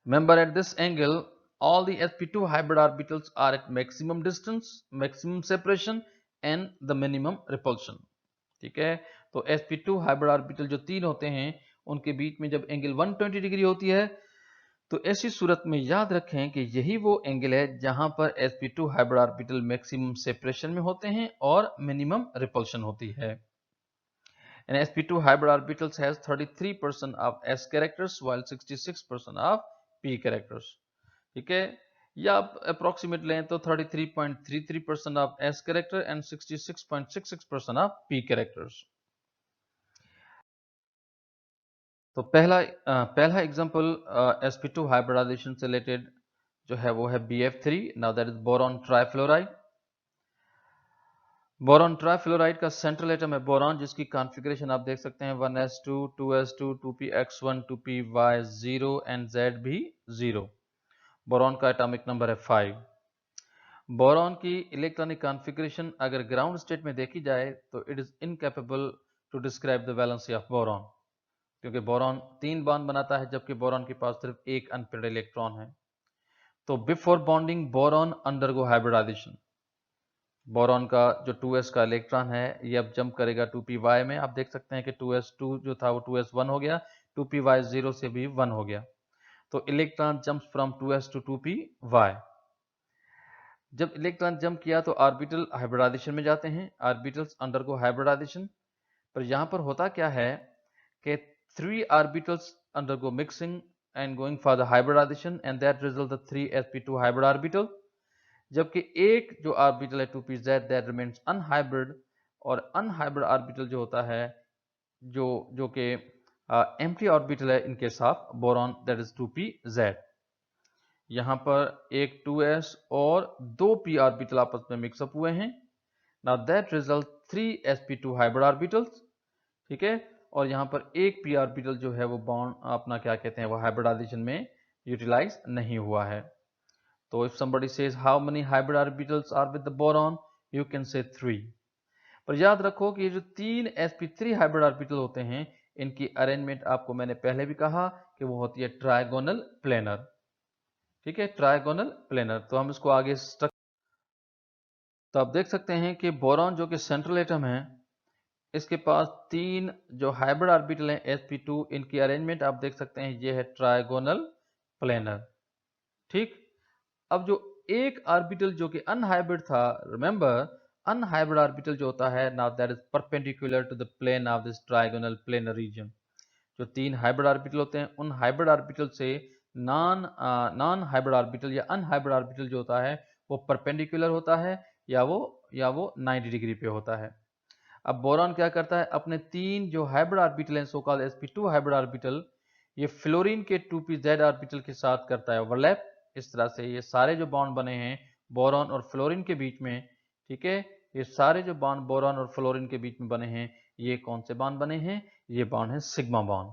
Remember, at this angle all the sp2 hybrid orbitals are at maximum distance, maximum separation and the minimum repulsion। ठीक है, तो sp2 हाइब्रिड ऑर्बिटल जो 3 होते हैं उनके बीच में जब एंगल 120 डिग्री होती है, तो ऐसी सूरत में याद रखें कि यही वो एंगल है जहां पर sp2 hybrid orbital maximum separation में होते हैं और मिनिमम रिपल्शन होती है। And sp2 hybrid orbitals has 33% of s characters while 66% of p characters। ठीक है, या आप अप्रोक्सीमेट लें तो 33.33% of s character and 66.66% of p characters। तो पहला एग्जांपल sp2 हाइब्रिडाइजेशन से रिलेटेड जो है वो है BF3। Now that is boron trifluoride. Boron trifluoride का सेंट्रल एटम है बोरॉन, जिसकी कॉन्फ़िगरेशन आप देख सकते हैं 1s2 2s2 2px1 2py0 and Z भी 0। बोरॉन का एटॉमिक नंबर है 5। बोरॉन की इलेक्ट्रॉनिक कॉन्फ़िगरेशन अगर ग्राउंड स्टेट में देखी जाए तो it is incapable to describe the valency of boron, क्योंकि बोरॉन 3 बॉन्ड बनाता है जबकि बोरॉन के पास सिर्फ एक अनपेयर्ड इलेक्ट्रॉन है। तो before bonding boron undergo hybridization. Boron का जो 2s का इलेक्ट्रॉन है ये अब जंप करेगा 2py में। आप देख सकते हैं कि 2s2 जो था वो 2s1 हो गया, 2py0 से भी 1 हो गया। तो electron jumps from 2s to 2py। जब इलेक्ट्रॉन जंप किया तो ऑर्बिटल हाइब्रिडाइजेशन में जाते हैं, ऑर्बिटल्स अंडरगो हाइब्रिडाइजेशन। पर यहां पर होता क्या है कि 3 orbitals undergo mixing and going for the hybridization and that result the 3sp2 hybrid orbital, जबकि एक जो ऑर्बिटल है 2pz that remains unhybrid, और अनहाइब्रिड ऑर्बिटल जो होता है जो कि एम्प्टी ऑर्बिटल है in case of boron that is 2pz। यहां पर एक 2s और 2p ऑर्बिटल आपस में मिक्सअप हुए हैं। Now that result 3sp2 hybrid orbitals, ठीक है। और यहाँ पर एक p ऑर्बिटल जो है वो बॉन्ड अपना क्या कहते हैं वो हाइब्रिडाइजेशन में यूटिलाइज नहीं हुआ है। तो if somebody says how many hybrid orbitals are with the boron, you can say 3। पर याद रखो कि ये जो 3 sp3 हाइब्रिड ऑर्बिटल होते हैं इनकी अरेंजमेंट आपको मैंने पहले भी कहा कि वो होती है ट्राइगोनल प्लेनर, ठीक है, ट्राइगोनल प्लेनर। तो हम इसको आगे तो आप देख सकते हैं कि बोरॉन जो कि सेंट्रल एटम है इसके पास 3 जो हाइब्रिड ऑर्बिटल हैं sp2, इनकी अरेंजमेंट आप देख सकते हैं ये है ट्राइगोनल प्लेनर, ठीक। अब जो एक ऑर्बिटल जो कि अनहाइब्रिड था, रिमेंबर अनहाइब्रिड ऑर्बिटल जो होता है now that is perpendicular to the plane of this trigonal planar region. जो 3 हाइब्रिड ऑर्बिटल होते हैं उन हाइब्रिड ऑर्बिटल से नॉन हाइब्रिड ऑर्बिटल या अनहाइब्रिड ऑर्बिटल जो होता है वो परपेंडिकुलर होता है या वो 90 डिग्री पे होता है। अब बोरॉन क्या करता है, अपने 3 जो हाइब्रिड ऑर्बिटल हैं so called sp2 hybrid orbital, ये फ्लोरीन के 2pz ऑर्बिटल के साथ करता है ओवरलैप। इस तरह से ये सारे जो बॉन्ड बने हैं बोरॉन और फ्लोरीन के बीच में, ठीक है, ये सारे जो बॉन्ड बोरॉन और फ्लोरीन के बीच में बने हैं ये कौन से बॉन्ड बने हैं, ये बॉन्ड है सिग्मा बॉन्ड,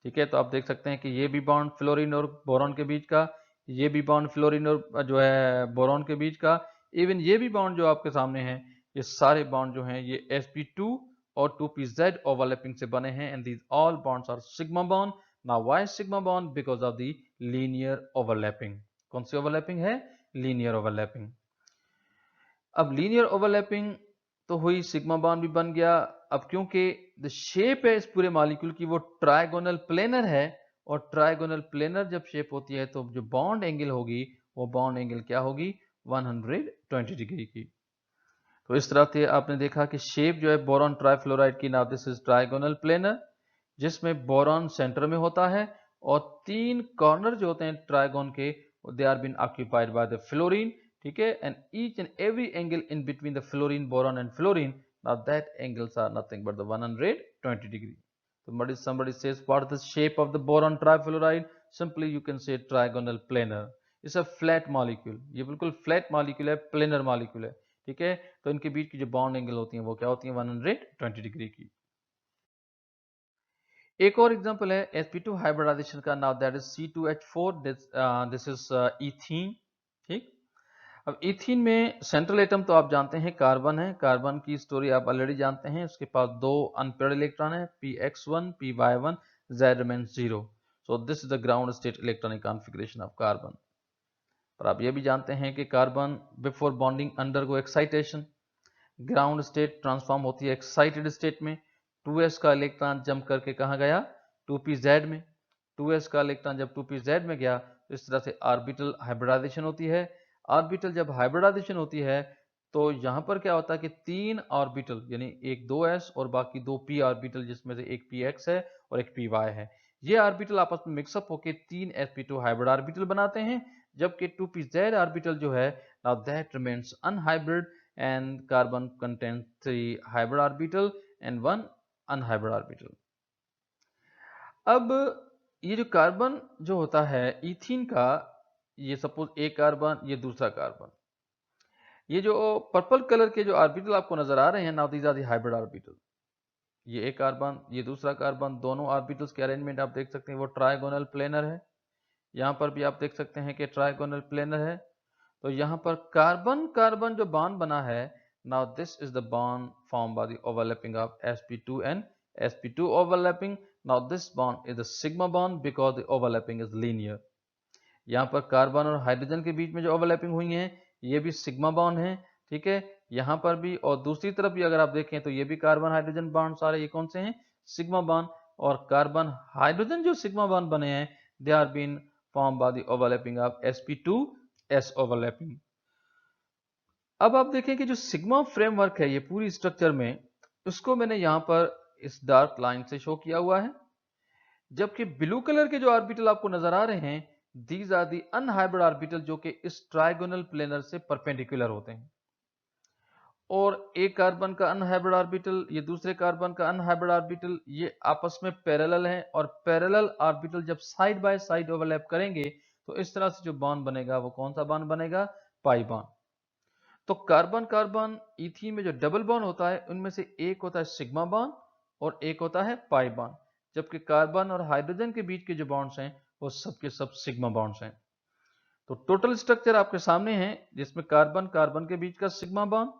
ठीक है। तो आप देख सकते हैं कि ये भी बॉन्ड फ्लोरीन और बोरॉन के बीच का, ये भी बॉन्ड फ्लोरीन और जो है बोरॉन के बीच का, इवन ये भी बॉन्ड जो आपके सामने है, ये सारे बॉन्ड जो हैं ये sp2 और 2pz ओवरलैपिंग से बने हैं and these all bonds are sigma bond. Now why sigma bond, because of the linear overlapping. कौन सी ओवरलैपिंग है, लीनियर ओवरलैपिंग। अब लीनियर ओवरलैपिंग तो हुई, सिग्मा बॉन्ड भी बन गया। अब क्योंकि द शेप है इस पूरे मॉलिक्यूल की वो ट्राइगोनल प्लेनर है, और ट्राइगोनल प्लेनर जब शेप होती है तो जो बॉन्ड एंगल होगी वो बॉन्ड एंगल क्या होगी, 120 डिग्री की। तो इस तरह से आपने देखा कि शेप जो है बोरॉन ट्राइफ्लोराइड की, now this is trigonal planar, जिसमें बोरॉन सेंटर में होता है और 3 कॉर्नर जो होते हैं ट्राइगोन के they are been occupied by the fluorine, ठीक है, and each and every angle in between the fluorine boron and fluorine, now that angles are nothing but the 120 degree. So somebody says what is the shape of the boron trifluoride, simply you can say trigonal planar। It's a flat molecule, ये बिल्कुल flat molecule है, planar molecule है, ठीक है। तो इनके बीच की जो बॉन्ड एंगल होती हैं वो क्या होती हैं, 120 डिग्री की। एक और एग्जांपल है sp2 हाइब्रिडाइजेशन का, now that is C2H4, this is ethene, ठीक। अब इथीन में सेंट्रल एटम तो आप जानते हैं कार्बन है, कार्बन की स्टोरी आप ऑलरेडी जानते हैं, उसके पास 2 अनपेयर्ड इलेक्ट्रॉन है px1 py1, z remains 0। So this is the ground state electronic configuration of carbon. पर आप ये भी जानते हैं कि carbon before bonding undergo excitation, ground state transform होती है एक्साइटेड स्टेट में। 2s का इलेक्ट्रॉन जंप करके कहाँ गया, 2pz में। 2s का इलेक्ट्रॉन जब 2pz में गया तो इस तरह से ऑर्बिटल हाइब्रिडाइजेशन होती है। ऑर्बिटल जब हाइब्रिडाइजेशन होती है तो यहाँ पर क्या होता है कि 3 ऑर्बिटल यानी एक 2s और बाकी 2p ऑर्बिटल, जिसमें से एक px है और एक py है, ये ऑर्बिटल आपस में मिक्सअप होकर 3 sp2 हाइब्रिड ऑर्बिटल बनाते हैं, जबकि 2pz ऑर्बिटल जो है now that remains unhybrid and carbon contains 3 hybrid orbital and 1 unhybrid orbital। अब ये जो कार्बन जो होता है इथीन का, ये सपोज एक कार्बन, ये दूसरा कार्बन। ये जो पर्पल कलर के जो ऑर्बिटल आपको नजर आ रहे हैं, now these are the hybrid orbital. ये एक कार्बन, ये दूसरा कार्बन, दोनों ऑर्बिटल्स के अरेंजमेंट आप देख सकते हैं वो ट्राइगोनल प्लेनर है। यहाँ पर भी आप देख सकते हैं कि ट्राइगोनल प्लेनर है। तो यहाँ पर कार्बन कार्बन जो बॉन्ड बना है, now this is the bond form by the overlapping of sp2 and sp2 overlapping. Now this bond is a sigma bond because the overlapping is linear. यहाँ पर carbon और हाइड्रोजन के बीच में जो overlapping हुई है ये भी सिग्मा बॉन्ड है, ठीक है। यहाँ पर भी और दूसरी तरफ भी अगर आप देखें तो ये भी कार्बन हाइड्रोजन बॉन्ड सारे ये कौन से हैं, सिग्मा बॉन्ड। और कार्बन हाइड्रोजन जो सिग्मा बॉन्ड बने हैं they are been form by the overlapping of sp2s overlapping. अब आप देखें कि जो सिग्मा फ्रेमवर्क है ये पूरी स्ट्रक्चर में, उसको मैंने यहाँ पर इस डार्क लाइन से शो किया हुआ है। जबकि ब्लू कलर के जो ऑर्बिटल आपको नजर आ रहे हैं, these are the unhybrid orbital जो कि इस ट्राइगोनल प्लेनर से परपेंडिकुलर होते हैं। और एक कार्बन का अनहाइब्रिड ऑर्बिटल, ये दूसरे कार्बन का अनहाइब्रिड ऑर्बिटल, ये आपस में पैरेलल हैं। और पैरेलल ऑर्बिटल जब साइड बाय साइड ओवरलैप करेंगे तो इस तरह से जो बॉन्ड बनेगा वो कौन सा बॉन्ड बनेगा, पाई बॉन्ड। तो कार्बन कार्बन इथीन में जो डबल बॉन्ड होता है उनमें से एक होता है सिग्मा बॉन्ड और एक होता है पाई बॉन्ड। जबकि कार्बन और हाइड्रोजन के बीच के जो बॉन्ड्स हैं वो सब के सब सिग्मा बॉन्ड्स हैं। तो टोटल स्ट्रक्चर आपके सामने है जिसमें कार्बन कार्बन के बीच का सिग्मा बॉन्ड,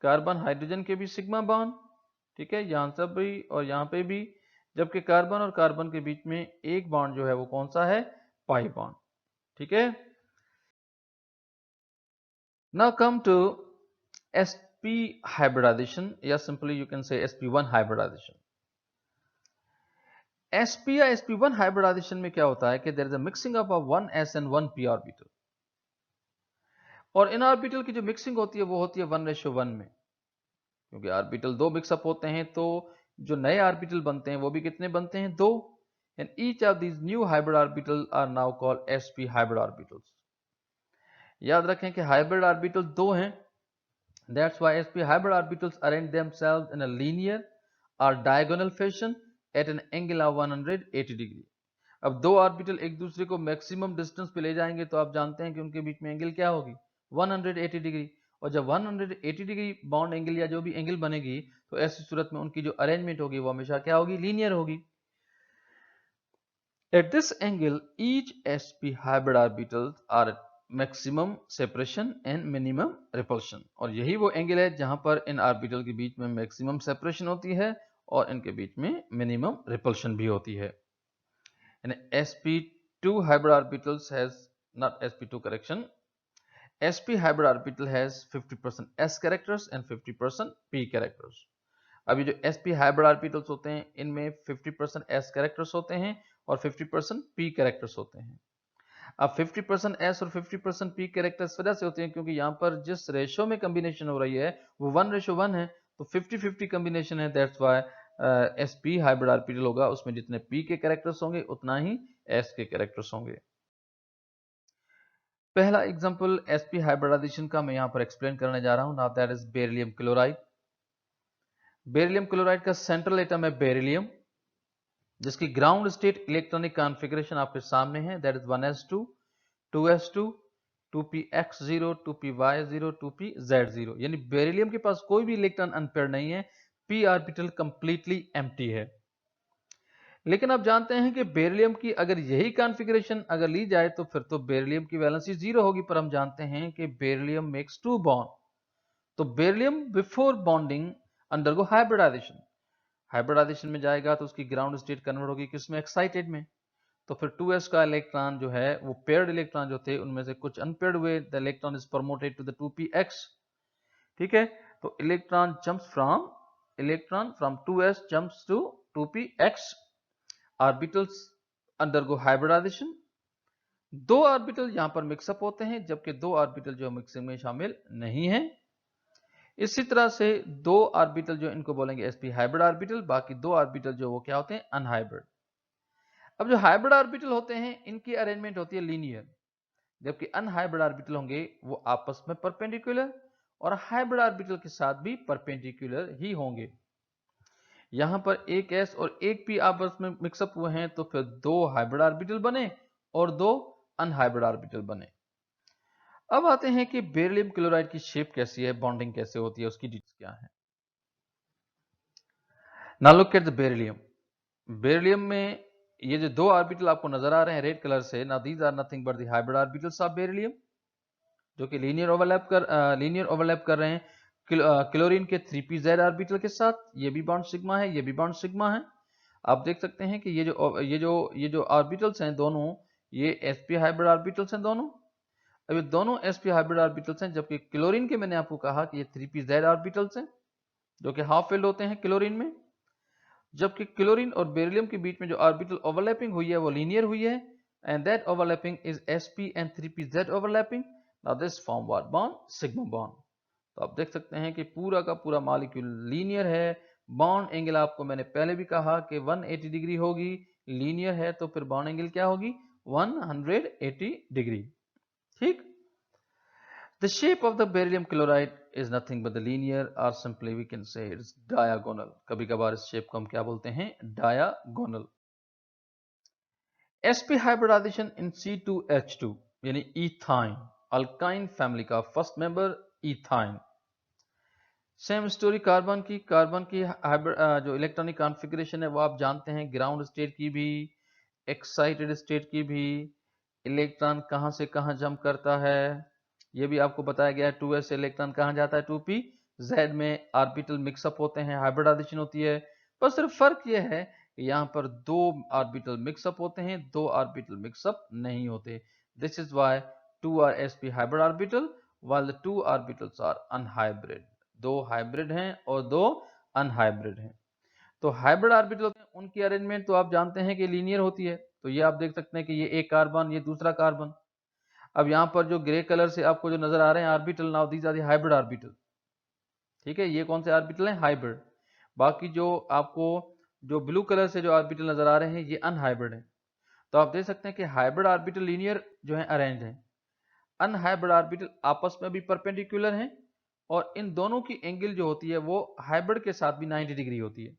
कार्बन हाइड्रोजन के भी सिग्मा बॉन्ड, ठीक है, यहां सब भी और यहां पे भी। जबकि कार्बन और कार्बन के बीच में एक बॉन्ड जो है वो कौन सा है, पाई बॉन्ड, ठीक है। Now come to sp hybridization, या simply you can say sp1 hybridization. sp या sp1 hybridization में क्या होता है कि there is a mixing up of 1s and 1p orbital. और इन ऑर्बिटल की जो मिक्सिंग होती है वो होती है 1:1 में, क्योंकि ऑर्बिटल दो मिक्सअप होते हैं तो जो नए ऑर्बिटल बनते हैं वो भी कितने बनते हैं, दो। And each of these new hybrid orbitals are now called sp hybrid orbitals. याद रखें कि हाइब्रिड ऑर्बिटल दो हैं। That's why sp hybrid orbitals arrange themselves in a linear or diagonal fashion at an angle of 180 degree. अब दो orbital एक दूसरे को मैक्सिमम डिस्टेंस पे ले जाएंगे तो आप जानते हैं कि उनके बीच में एंगल क्या होगी, 180 डिग्री। और जब 180 डिग्री बॉन्ड एंगल या जो भी एंगल बनेगी तो ऐसी सूरत में उनकी जो अरेंजमेंट होगी वो हमेशा क्या होगी, लीनियर होगी। At this angle each sp hybrid orbitals are maximum separation and minimum repulsion. और यही वो एंगल है जहां पर इन ऑर्बिटल के बीच में मैक्सिमम सेपरेशन होती है और इनके बीच में मिनिमम रिपल्शन भी होती है। sp2 hybrid orbitals has not sp2 correction, sp hybrid orbital has 50% s characters and 50% p characters. अभी जो sp hybrid orbitals होते हैं इनमें 50% s characters होते हैं और 50% p characters होते हैं। अब 50% s और 50% p कैरेक्टर्स वजह से होते हैं क्योंकि यहाँ पर जिस रेशो में कॉम्बिनेशन हो रही है वो 1:1 है, तो 50-50 कॉम्बिनेशन है। That's why sp hybrid orbital होगा, उसमें जितने p के कैरेक्टर्स होंगे उतना ही s के कैरेक्टर्स होंगे। पहला एग्जांपल sp हाइब्रिडाइजेशन का मैं यहाँ पर एक्सप्लेन करने जा रहा हूँ। Now that is beryllium chloride. Beryllium chloride का सेंट्रल एटम है बेरिलियम, जिसकी ग्राउंड स्टेट इलेक्ट्रॉनिक कॉन्फ़िगरेशन आपके सामने है। That is 1s2 2s2 2px0 2py0 2pz0। यानी बेरिलियम के पास कोई भी इलेक्ट्रॉन अनपेयर्ड नहीं है, p ऑर्बिटल कंप्लीटली एम्प्टी है। लेकिन आप जानते हैं कि बेरिलियम की अगर यही कॉन्फ़िगरेशन अगर ली जाए तो फिर तो बेरिलियम की वैलेंसी 0 होगी। पर हम जानते हैं कि बेरिलियम मेक्स 2 बॉन्ड, तो beryllium before bonding undergo hybridization. Hybridization में जाएगा तो उसकी ग्राउंड स्टेट कन्वर्ट होगी किसमें, एक्साइटेड में। तो फिर 2s का इलेक्ट्रॉन जो है वो पेयर्ड इलेक्ट्रॉन जो थे उनमें से कुछ अनपेयर्ड हुए, the electron is promoted to the 2px, ठीक है। तो electron from 2s jumps to 2px। Orbitals undergo hybridization. दो ऑर्बिटल यहां पर मिक्सअप होते हैं जबकि दो ऑर्बिटल जो मिक्सिंग में शामिल नहीं है। इसी तरह से दो ऑर्बिटल जो इनको बोलेंगे sp हाइब्रिड ऑर्बिटल, बाकी दो ऑर्बिटल जो वो क्या होते हैं, अनहाइब्रिड। अब जो हाइब्रिड ऑर्बिटल होते हैं इनकी अरेंजमेंट होती है लीनियर, जबकि अनहाइब्रिड ऑर्बिटल होंगे वो आपस में परपेंडिकुलर और हाइब्रिड ऑर्बिटल के साथ भी परपेंडिकुलर ही होंगे। यहां पर एक s और एक p आपस में मिक्सअप हुए हैं तो फिर दो हाइब्रिड ऑर्बिटल बने और दो अनहाइब्रिड ऑर्बिटल बने। अब आते हैं कि बेरिलियम क्लोराइड की शेप कैसी है, बॉन्डिंग कैसे होती है, उसकी डिटेल्स क्या है। Now look at the beryllium. Beryllium में ये जो दो ऑर्बिटल आपको नजर आ रहे हैं रेड कलर से, ना these are nothing but the hybrid orbitals of beryllium, जो कि लीनियर ओवरलैप कर रहे हैं क्लोरीन के 3p-Z ऑर्बिटल के साथ। ये भी बॉन्ड सिग्मा है, ये भी बॉन्ड सिग्मा है। आप देख सकते हैं कि ये जो ऑर्बिटल्स हैं दोनों, ये sp हाइब्रिड ऑर्बिटल्स हैं दोनों। अब ये दोनों sp हाइब्रिड ऑर्बिटल्स हैं, जबकि क्लोरीन के मैंने आपको कहा कि ये 3p-Z ऑर्बिटल्स हैं, जो कि हाफ फिल्ड होते हैं क्लोरीन में। जबकि क्लोरीन और बेरिलियम के बीच में जो ऑर्बिटल ओवरलैपिंग हुई है वो लीनियर हुई है, and that overlapping is sp and 3p-Z overlapping. Now this form what bond? Sigma bond. तो आप देख सकते हैं कि पूरा का पूरा मॉलिक्यूल लीनियर है। बॉन्ड एंगल आपको मैंने पहले भी कहा कि 180 डिग्री होगी, लीनियर है तो फिर बॉन्ड एंगल क्या होगी? 180 डिग्री। ठीक। The shape of the beryllium chloride is nothing but the linear, or simply we can say it's diagonal. कभी कभार इस शेप को हम क्या बोलते हैं? Diagonal. sp hybridization in C2H2 यानी इथाइन, अल्काइन फैमिली का first member ethyne. Same story carbon की जो इलेक्ट्रॉनिक कॉन्फ़िगरेशन है वो आप जानते हैं, ग्राउंड स्टेट की भी, एक्साइटेड स्टेट की भी। इलेक्ट्रॉन कहां से कहां जंप करता है ये भी आपको बताया गया है। 2s से इलेक्ट्रॉन कहां जाता है? 2p-Z में ऑर्बिटल मिक्सअप होते हैं, हाइब्रिडाइजेशन होती है। पर सिर्फ फर्क यह है कि यहाँ पर दो ऑर्बिटल मिक्सअप होते हैं, दो ऑर्बिटल मिक्सअप नहीं होते। This is why 2 are sp hybrid orbital while the two orbitals are unhybrid. दो हाइब्रिड हैं और दो अनहाइब्रिड हैं। तो हाइब्रिड ऑर्बिटल होते हैं, उनकी अरेंजमेंट तो आप जानते हैं कि लीनियर होती है। तो ये आप देख सकते हैं कि ये एक कार्बन, ये दूसरा कार्बन। अब यहाँ पर जो ग्रे कलर से आपको जो नजर आ रहे हैं orbital, now these are the hybrid orbital. ठीक है, ये कौन से ऑर्बिटल हैं? हाइब्रिड। बाकी जो आपको जो ब्लू कलर से जो ऑर्बिटल नजर आ रहे हैं ये अनहाइब्रिड हैं। तो आप देख सकते हैं कि हाइब्रिड ऑर्बिटल लीनियर जो है अरेंज है, अनहाइब्रिड ऑर्बिटल आपस में भी परपेंडिकुलर हैं, और इन दोनों की एंगल जो होती है वो हाइब्रिड के साथ भी 90 डिग्री होती है।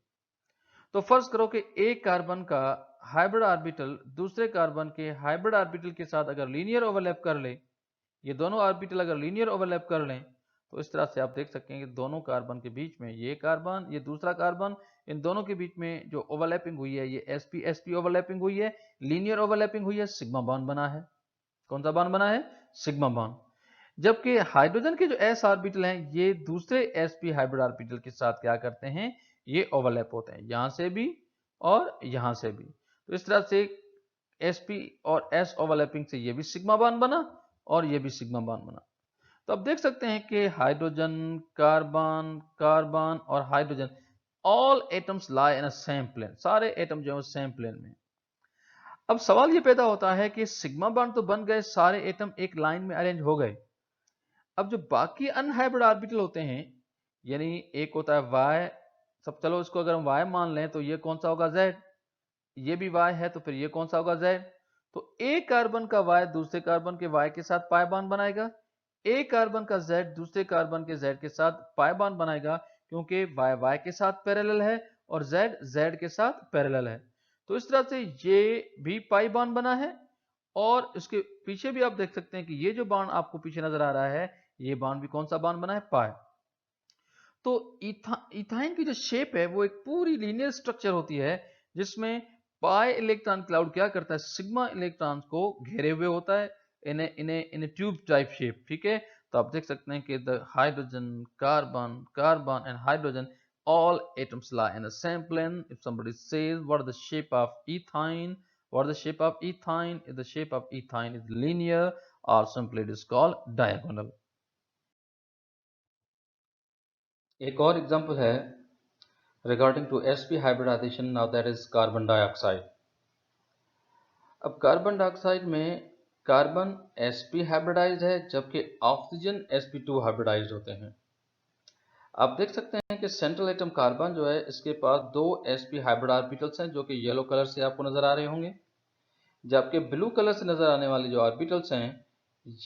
तो फर्ज करो कि एक कार्बन का हाइब्रिड ऑर्बिटल दूसरे कार्बन के हाइब्रिड ऑर्बिटल के साथ अगर लीनियर ओवरलैप कर ले, ये दोनों ऑर्बिटल अगर लीनियर ओवरलैप कर लें, तो इस तरह से आप देख सकते हैं कि दोनों कार्बन के बीच में ये कार्बन, ये दूसरा कार्बन, इन दोनों के बीच में जो ओवरलैपिंग हुई है ये sp sp ओवरलैपिंग हुई है, लीनियर ओवरलैपिंग हुई है, सिग्मा बॉन्ड बना है। कौन सा बॉन्ड बना है? Sigma bond. जबकि हाइड्रोजन के जो s ऑर्बिटल हैं ये दूसरे sp हाइब्रिड ऑर्बिटल के साथ क्या करते हैं? ये ओवरलैप होते हैं, यहां से भी और यहां से भी। तो इस तरह से sp और s ओवरलैपिंग से ये भी सिग्मा बॉन्ड बना और ये भी सिग्मा बॉन्ड बना। तो आप देख सकते हैं कि हाइड्रोजन, कार्बन, कार्बन और hydrogen, all atoms lie in a same plane, सारे एटम जो है सेम प्लेन में। अब सवाल ये पैदा होता है कि सिग्मा बॉन्ड तो बन गए, सारे एटम एक लाइन में अरेंज हो गए। अब जो बाकी अनहाइब्रिड ऑर्बिटल होते हैं, यानी एक होता है y, सब चलो इसको अगर हम y मान लें तो ये कौन सा होगा? z। ये भी y है तो फिर ये कौन सा होगा? z। तो एक कार्बन का y दूसरे कार्बन के y के साथ पाई बॉन्ड बनाएगा, एक कार्बन का z दूसरे कार्बन के z के साथ पाई बॉन्ड बनाएगा, क्योंकि y y के साथ पैरेलल है और z z के साथ पैरेलल है। तो इस तरह से ये भी पाई बॉन्ड बना है, और इसके पीछे भी आप देख सकते हैं कि ये जो बॉन्ड आपको पीछे नजर आ रहा है ये बॉन्ड भी कौन सा बॉन्ड बना है? पाई। तो इथाइन की जो शेप है वो एक पूरी लीनियर स्ट्रक्चर होती है, जिसमें पाई इलेक्ट्रॉन क्लाउड क्या करता है? सिग्मा इलेक्ट्रॉन्स को घेरे हुए होता है इन ट्यूब टाइप शेप। ठीक है, तो आप देख सकते हैं कि the hydrogen, carbon, carbon and hydrogen, all atoms lie in the same plane. If somebody says what is the shape of ethine, what is the shape of ethine? If the shape of ethine is linear, or simply it is called diagonal. एक और example है regarding to sp hybridization, now that is carbon dioxide. अब carbon dioxide में carbon sp hybridised है, जबकि oxygen sp2 hybridised होते हैं। आप देख सकते हैं कि सेंट्रल एटम कार्बन जो है इसके पास दो sp हाइब्रिड ऑर्बिटल्स हैं, जो कि येलो कलर से आपको नजर आ रहे होंगे। जबकि ब्लू कलर से नजर आने वाले जो ऑर्बिटल्स हैं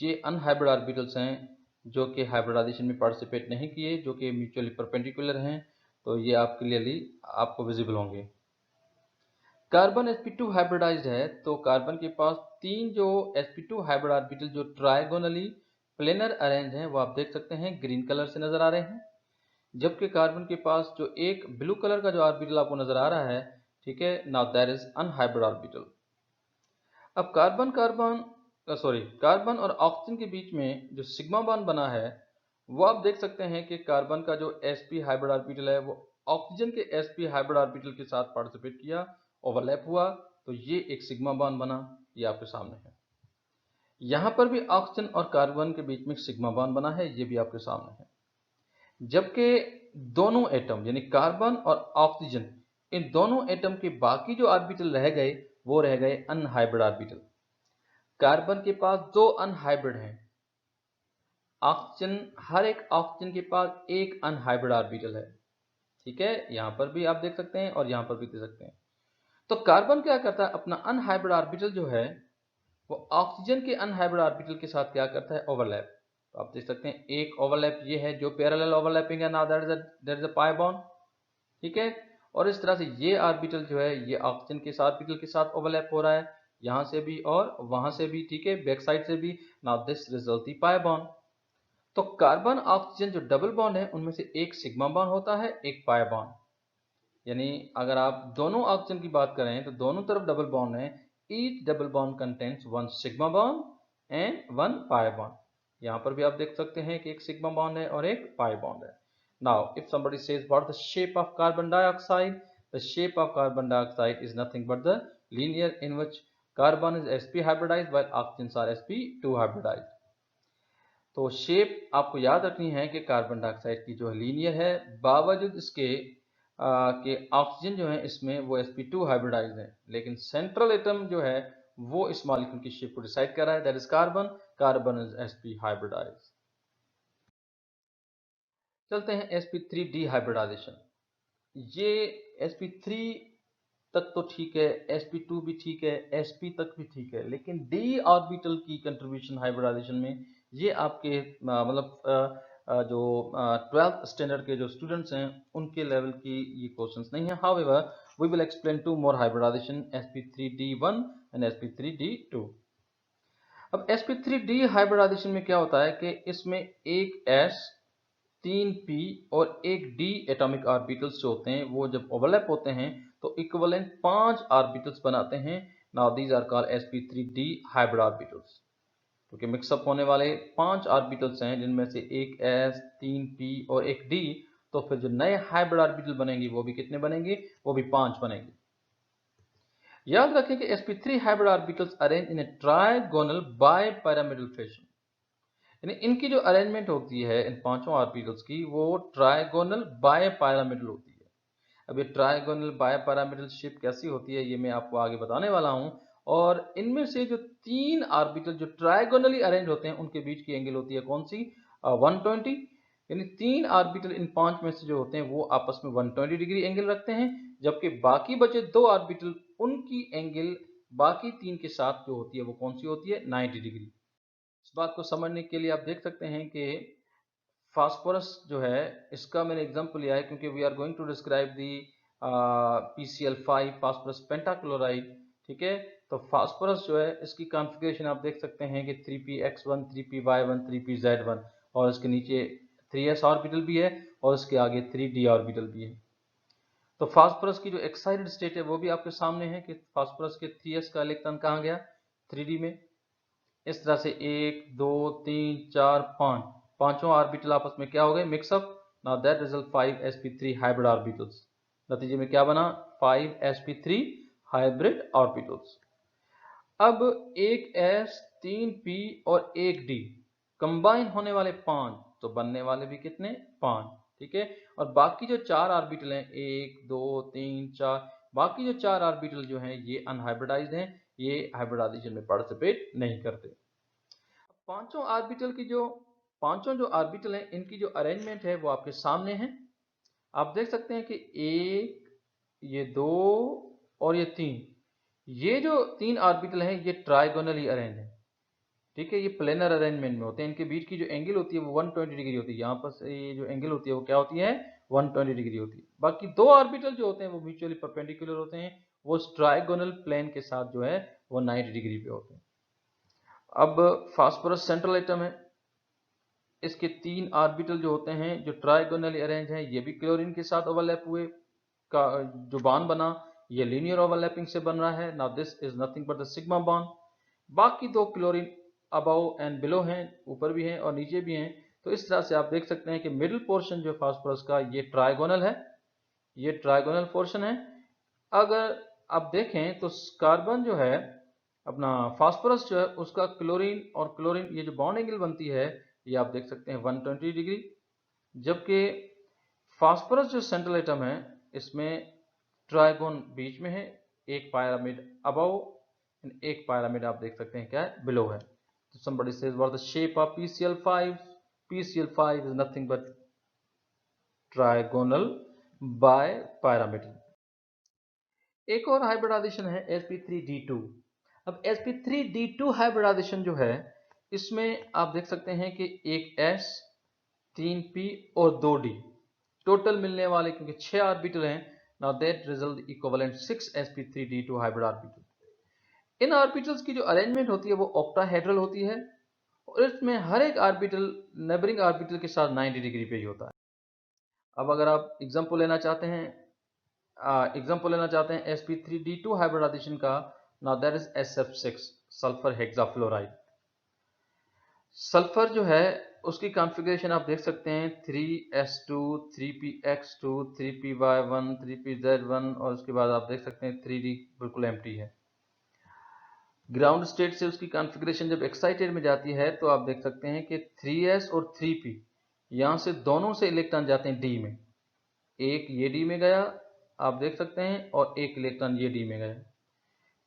ये अनहाइब्रिड ऑर्बिटल्स हैं, जो कि हाइब्रिडाइजेशन में पार्टिसिपेट नहीं किए, जो कि म्यूचुअली परपेंडिकुलर हैं। तो ये आप क्लियरली आपको विजिबल होंगे। कार्बन sp2 हाइब्रिडाइज्ड है, तो कार्बन के पास 3 जो sp2 हाइब्रिड ऑर्बिटल जो ट्रायगोनली प्लेनर अरेंज हैं वो आप देख सकते हैं ग्रीन कलर से नजर आ रहे हैं। जबकि कार्बन के पास जो एक ब्लू कलर का जो ऑर्बिटल आपको नजर आ रहा है, ठीक है, now that is unhybrid orbital. अब कार्बन और ऑक्सीजन के बीच में जो सिग्मा बॉन्ड बना है वो आप देख सकते हैं कि कार्बन का जो sp हाइब्रिड ऑर्बिटल है वो ऑक्सीजन के sp हाइब्रिड ऑर्बिटल के साथ पार्टिसिपेट किया, ओवरलैप हुआ, तो ये एक सिग्मा बॉन्ड बना, ये आपके सामने है। यहां पर भी ऑक्सीजन और कार्बन के बीच में सिग्मा बॉन्ड बना है, ये भी आपके सामने है। जबकि दोनों एटम यानी कार्बन और ऑक्सीजन, इन दोनों एटम के बाकी जो ऑर्बिटल रह गए वो रह गए अनहाइब्रिड ऑर्बिटल। कार्बन के पास 2 अनहाइब्रिड हैं, ऑक्सीजन, हर एक ऑक्सीजन के पास एक अनहाइब्रिड ऑर्बिटल है, ठीक है, यहां पर भी आप देख सकते हैं और यहां पर भी देख सकते हैं। तो कार्बन क्या करता है, अपना अनहाइब्रिड ऑर्बिटल जो है वो ऑक्सीजन के अनहाइब्रिड ऑर्बिटल के साथ क्या करता है, ओवरलैप। तो आप देख सकते हैं एक ओवरलैप ये है जो पैरेलल ओवरलैपिंग है, now that is a pi bond, ठीक है। और इस तरह से ये ऑर्बिटल जो है ये ऑक्सीजन के ऑर्बिटल के साथ ओवरलैप हो रहा है, यहां से भी और वहां से भी, ठीक है, बैक साइड से भी, now this result the pi bond. तो कार्बन ऑक्सीजन जो डबल बॉन्ड है उनमें से एक सिग्मा बॉन्ड होता है, एक पाई बॉन्ड। यानी अगर आप दोनों ऑक्सीजन की बात करें तो दोनों तरफ डबल बॉन्ड है, each double bond contains 1 sigma bond and 1 pi bond. यहां पर भी आप देख सकते हैं कि एक सिग्मा बॉन्ड है और एक पाई बॉन्ड है। Now if somebody says what the shape of carbon dioxide, the shape of carbon dioxide is nothing but the linear in which carbon is sp hybridized while oxygens are sp2 hybridized। तो shape आपको याद रखनी है कि carbon dioxide की जो है linear है, बावजूद इसके कि ऑक्सीजन जो है इसमें वो sp2 हाइब्रिडाइज्ड है, लेकिन सेंट्रल एटम जो है वो इस मॉलिक्यूल की शेप को डिसाइड कर रहा है, that is carbon is sp hybridized. चलते हैं sp3 डिहाइब्रिडाइजेशन। ये sp3 तक तो ठीक है, sp2 भी ठीक है, sp तक भी ठीक है, लेकिन d ऑर्बिटल की कंट्रीब्यूशन हाइब्रिडाइजेशन में ये आपके जो 12th स्टैंडर्ड के जो स्टूडेंट्स हैं उनके लेवल की ये क्वेश्चंस नहीं है। However we will explain two more hybridization sp3d1 and sp3d2। अब sp3d हाइब्रिडाइजेशन में क्या होता है कि इसमें एक s, 3p और एक d एटॉमिक ऑर्बिटल्स जो होते हैं वो जब ओवरलैप होते हैं तो इक्विवेलेंट 5 ऑर्बिटल्स बनाते हैं। Now these are called sp3d hybrid orbitals. क्योंकि मिक्सअप होने वाले 5 ऑर्बिटल्स हैं जिनमें से एक s, 3p और एक d, तो फिर जो नए हाइब्रिड ऑर्बिटल बनेंगे वो भी कितने बनेंगे, वो भी 5 बनेंगे। याद रखें कि sp3 hybrid orbitals arrange in A trigonal bipyramidal fashion, यानी इनकी जो अरेंजमेंट होती है इन पांचों ऑर्बिटल्स की वो ट्राइगोनल बाइपिरामिडल होती है। अब ये ट्राइगोनल बाइपिरामिडल शेप कैसी होती है ये मैं आपको आगे बताने वाला हूं। और इनमें से जो 3 ऑर्बिटल जो ट्राइगोनली अरेंज होते हैं उनके बीच की एंगल होती है कौन सी, 120। यानी 3 ऑर्बिटल इन 5 में से जो होते हैं वो आपस में 120 डिग्री एंगल रखते हैं, जबकि बाकी बचे 2 ऑर्बिटल उनकी एंगल बाकी 3 के साथ जो होती है वो कौन सी होती है, 90 डिग्री। इस बात को समझने के लिए आप देख सकते हैं कि फास्फोरस जो है इसका मैंने एग्जांपल लिया है क्योंकि we are going to describe the PCl5 phosphorus pentachloride, ठीक है। तो फास्फोरस जो है इसकी कॉन्फ़िगरेशन आप देख सकते हैं कि 3px1 3py1 3pz1 और इसके नीचे 3s ऑर्बिटल भी है और इसके आगे 3d ऑर्बिटल भी है। तो फास्फोरस की जो एक्साइटेड स्टेट है वो भी आपके सामने है कि फास्फोरस के 3s का इलेक्ट्रॉन कहाँ गया, 3d में। इस तरह से 1 2 3 4 5 पांचों ऑर्बिटल आपस में क्या हो गए, mix up. Now that result 5 sp3 hybrid orbitals. नतीजे में क्या बना, 5 sp3 हाइब्रिड ऑर्बिटल्स। अब एक s, 3p और एक d कंबाइन होने वाले 5, तो बनने वाले भी कितने, 5, ठीक है। और बाकी जो 4 ऑर्बिटल हैं 1 2 3 4, बाकी जो 4 ऑर्बिटल जो हैं ये अनहाइब्रिडाइज्ड हैं, ये हाइब्रिडाइजेशन में पार्टिसिपेट नहीं करते। पांचों जो ऑर्बिटल हैं इनकी जो अरेंजमेंट है वो आपके सामने है। आप देख सकते हैं कि एक, ये 2 और ये 3, ये जो 3 ऑर्बिटल हैं ये ट्राइगोनली अरेंज है, ठीक है, ये प्लेनर अरेंजमेंट में होते हैं। इनके बीच की जो एंगल होती है वो 120 डिग्री होती है, यहाँ पर से ये जो एंगल होती है वो क्या होती है, 120 डिग्री होती है। बाकी 2 ऑर्बिटल जो होते हैं वो म्यूचुअली परपेंडिकुलर होते हैं वो ट्राइगोनल प्लेन के साथ जो है वो 90 डिग्री पे होते हैं। अब फास्फोरस सेंट्रल एटम है, इसके 3 ऑर्बिटल जो होते हैं जो ट्राइगोनली अरेंज हैं, ये भी क्लोरीन के साथ ओवरलैप हुए का जो बॉन्ड बना ये लीनियर ओवरलैपिंग से बन रहा है। Now this is nothing but the sigma bond. बाकी 2 क्लोरीन अबव एंड बिलो हैं, ऊपर भी हैं और नीचे भी हैं। तो इस तरह से आप देख सकते हैं कि मिडिल पोर्शन जो फास्फोरस का ये ट्राइगोनल है, ये ट्राइगोनल पोर्शन है। अगर आप देखें तो कार्बन जो है अपना फास्फोरस जो है उसका क्लोरीन और क्लोरीन ये जो बॉन्ड एंगल बनती है ये आप देख सकते हैं 120 डिग्री, जबकि फास्फोरस जो सेंट्रल एटम है इसमें ट्राइगोन बीच में है, एक पिरामिड अबव एंड एक पिरामिड आप देख सकते हैं क्या है बिलो है। तो somebody says what the shape of PCl5? PCl5 is nothing but trigonal bipyramidal। एक और हाइब्रिडाइजेशन है sp3d2। अब sp3d2 हाइब्रिडाइजेशन जो है इसमें आप देख सकते हैं कि एक s 3p और 2d टोटल मिलने वाले क्योंकि 6 ऑर्बिटल हैं। Now that result equivalent 6 sp3d2 hybrid orbital. In orbitals की जो अरेंजमेंट होती है वो ऑक्टाहेड्रल होती है और इसमें हर एक ऑर्बिटल नेबरिंग ऑर्बिटल के साथ 90 डिग्री पे ही होता है। अब अगर आप एग्जांपल लेना चाहते हैं sp3d2 हाइब्रिडाइजेशन का, now that is SF6 sulphur hexafluoride. Sulphur जो है उसकी कॉन्फ़िगरेशन आप देख सकते हैं 3s2 3px2 3py1 3pz1 और उसके बाद आप देख सकते हैं 3d बिल्कुल एम्प्टी है। ग्राउंड स्टेट से उसकी कॉन्फ़िगरेशन जब एक्साइटेड में जाती है तो आप देख सकते हैं कि 3s और 3p यहाँ से दोनों से इलेक्ट्रॉन जाते हैं d में, एक ये d में गया आप देख सकते हैं और एक इलेक्ट्रॉन ये d में गया।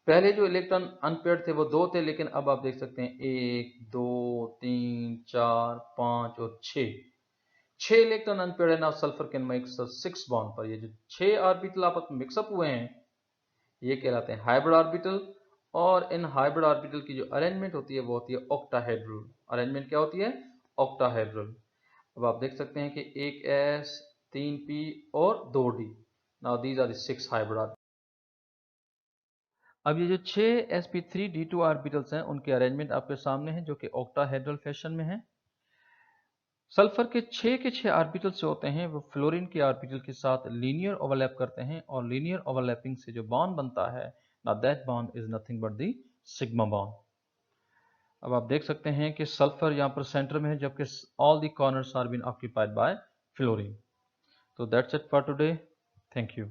पहले जो इलेक्ट्रॉन अनपेयर्ड थे वो 2 थे, लेकिन अब आप देख सकते हैं 1 2 3 4 5 और 6 इलेक्ट्रॉन अनपेयर्ड है। Now sulphur can make 6 bond पर ये जो 6 ऑर्बिटल आपस में मिक्सअप हुए हैं ये कहलाते हैं हाइब्रिड ऑर्बिटल। और इन हाइब्रिड ऑर्बिटल की जो अरेंजमेंट होती है वो होती है ऑक्टाहेड्रल। अरेंजमेंट क्या होती है? ऑक्टाहेड्रल। अब आप देख सकते हैं कि एक s 3p और 2d। Now these are the 6 hybrid orbital. अब ये जो 6 sp3d2 ऑर्बिटल्स हैं उनके अरेंजमेंट आपके सामने हैं जो कि ऑक्टाहेड्रल फैशन में है। सल्फर के 6 ऑर्बिटल्स जो होते हैं वो फ्लोरीन के ऑर्बिटल के साथ लीनियर ओवरलैप करते हैं और लीनियर ओवरलैपिंग से जो बॉन्ड बनता है now that bond is nothing but the sigma bond. अब आप देख सकते हैं कि सल्फर यहाँ पर सेंटर में है जबकि all the corners are been occupied by fluorine. तो that's it for today, thank you.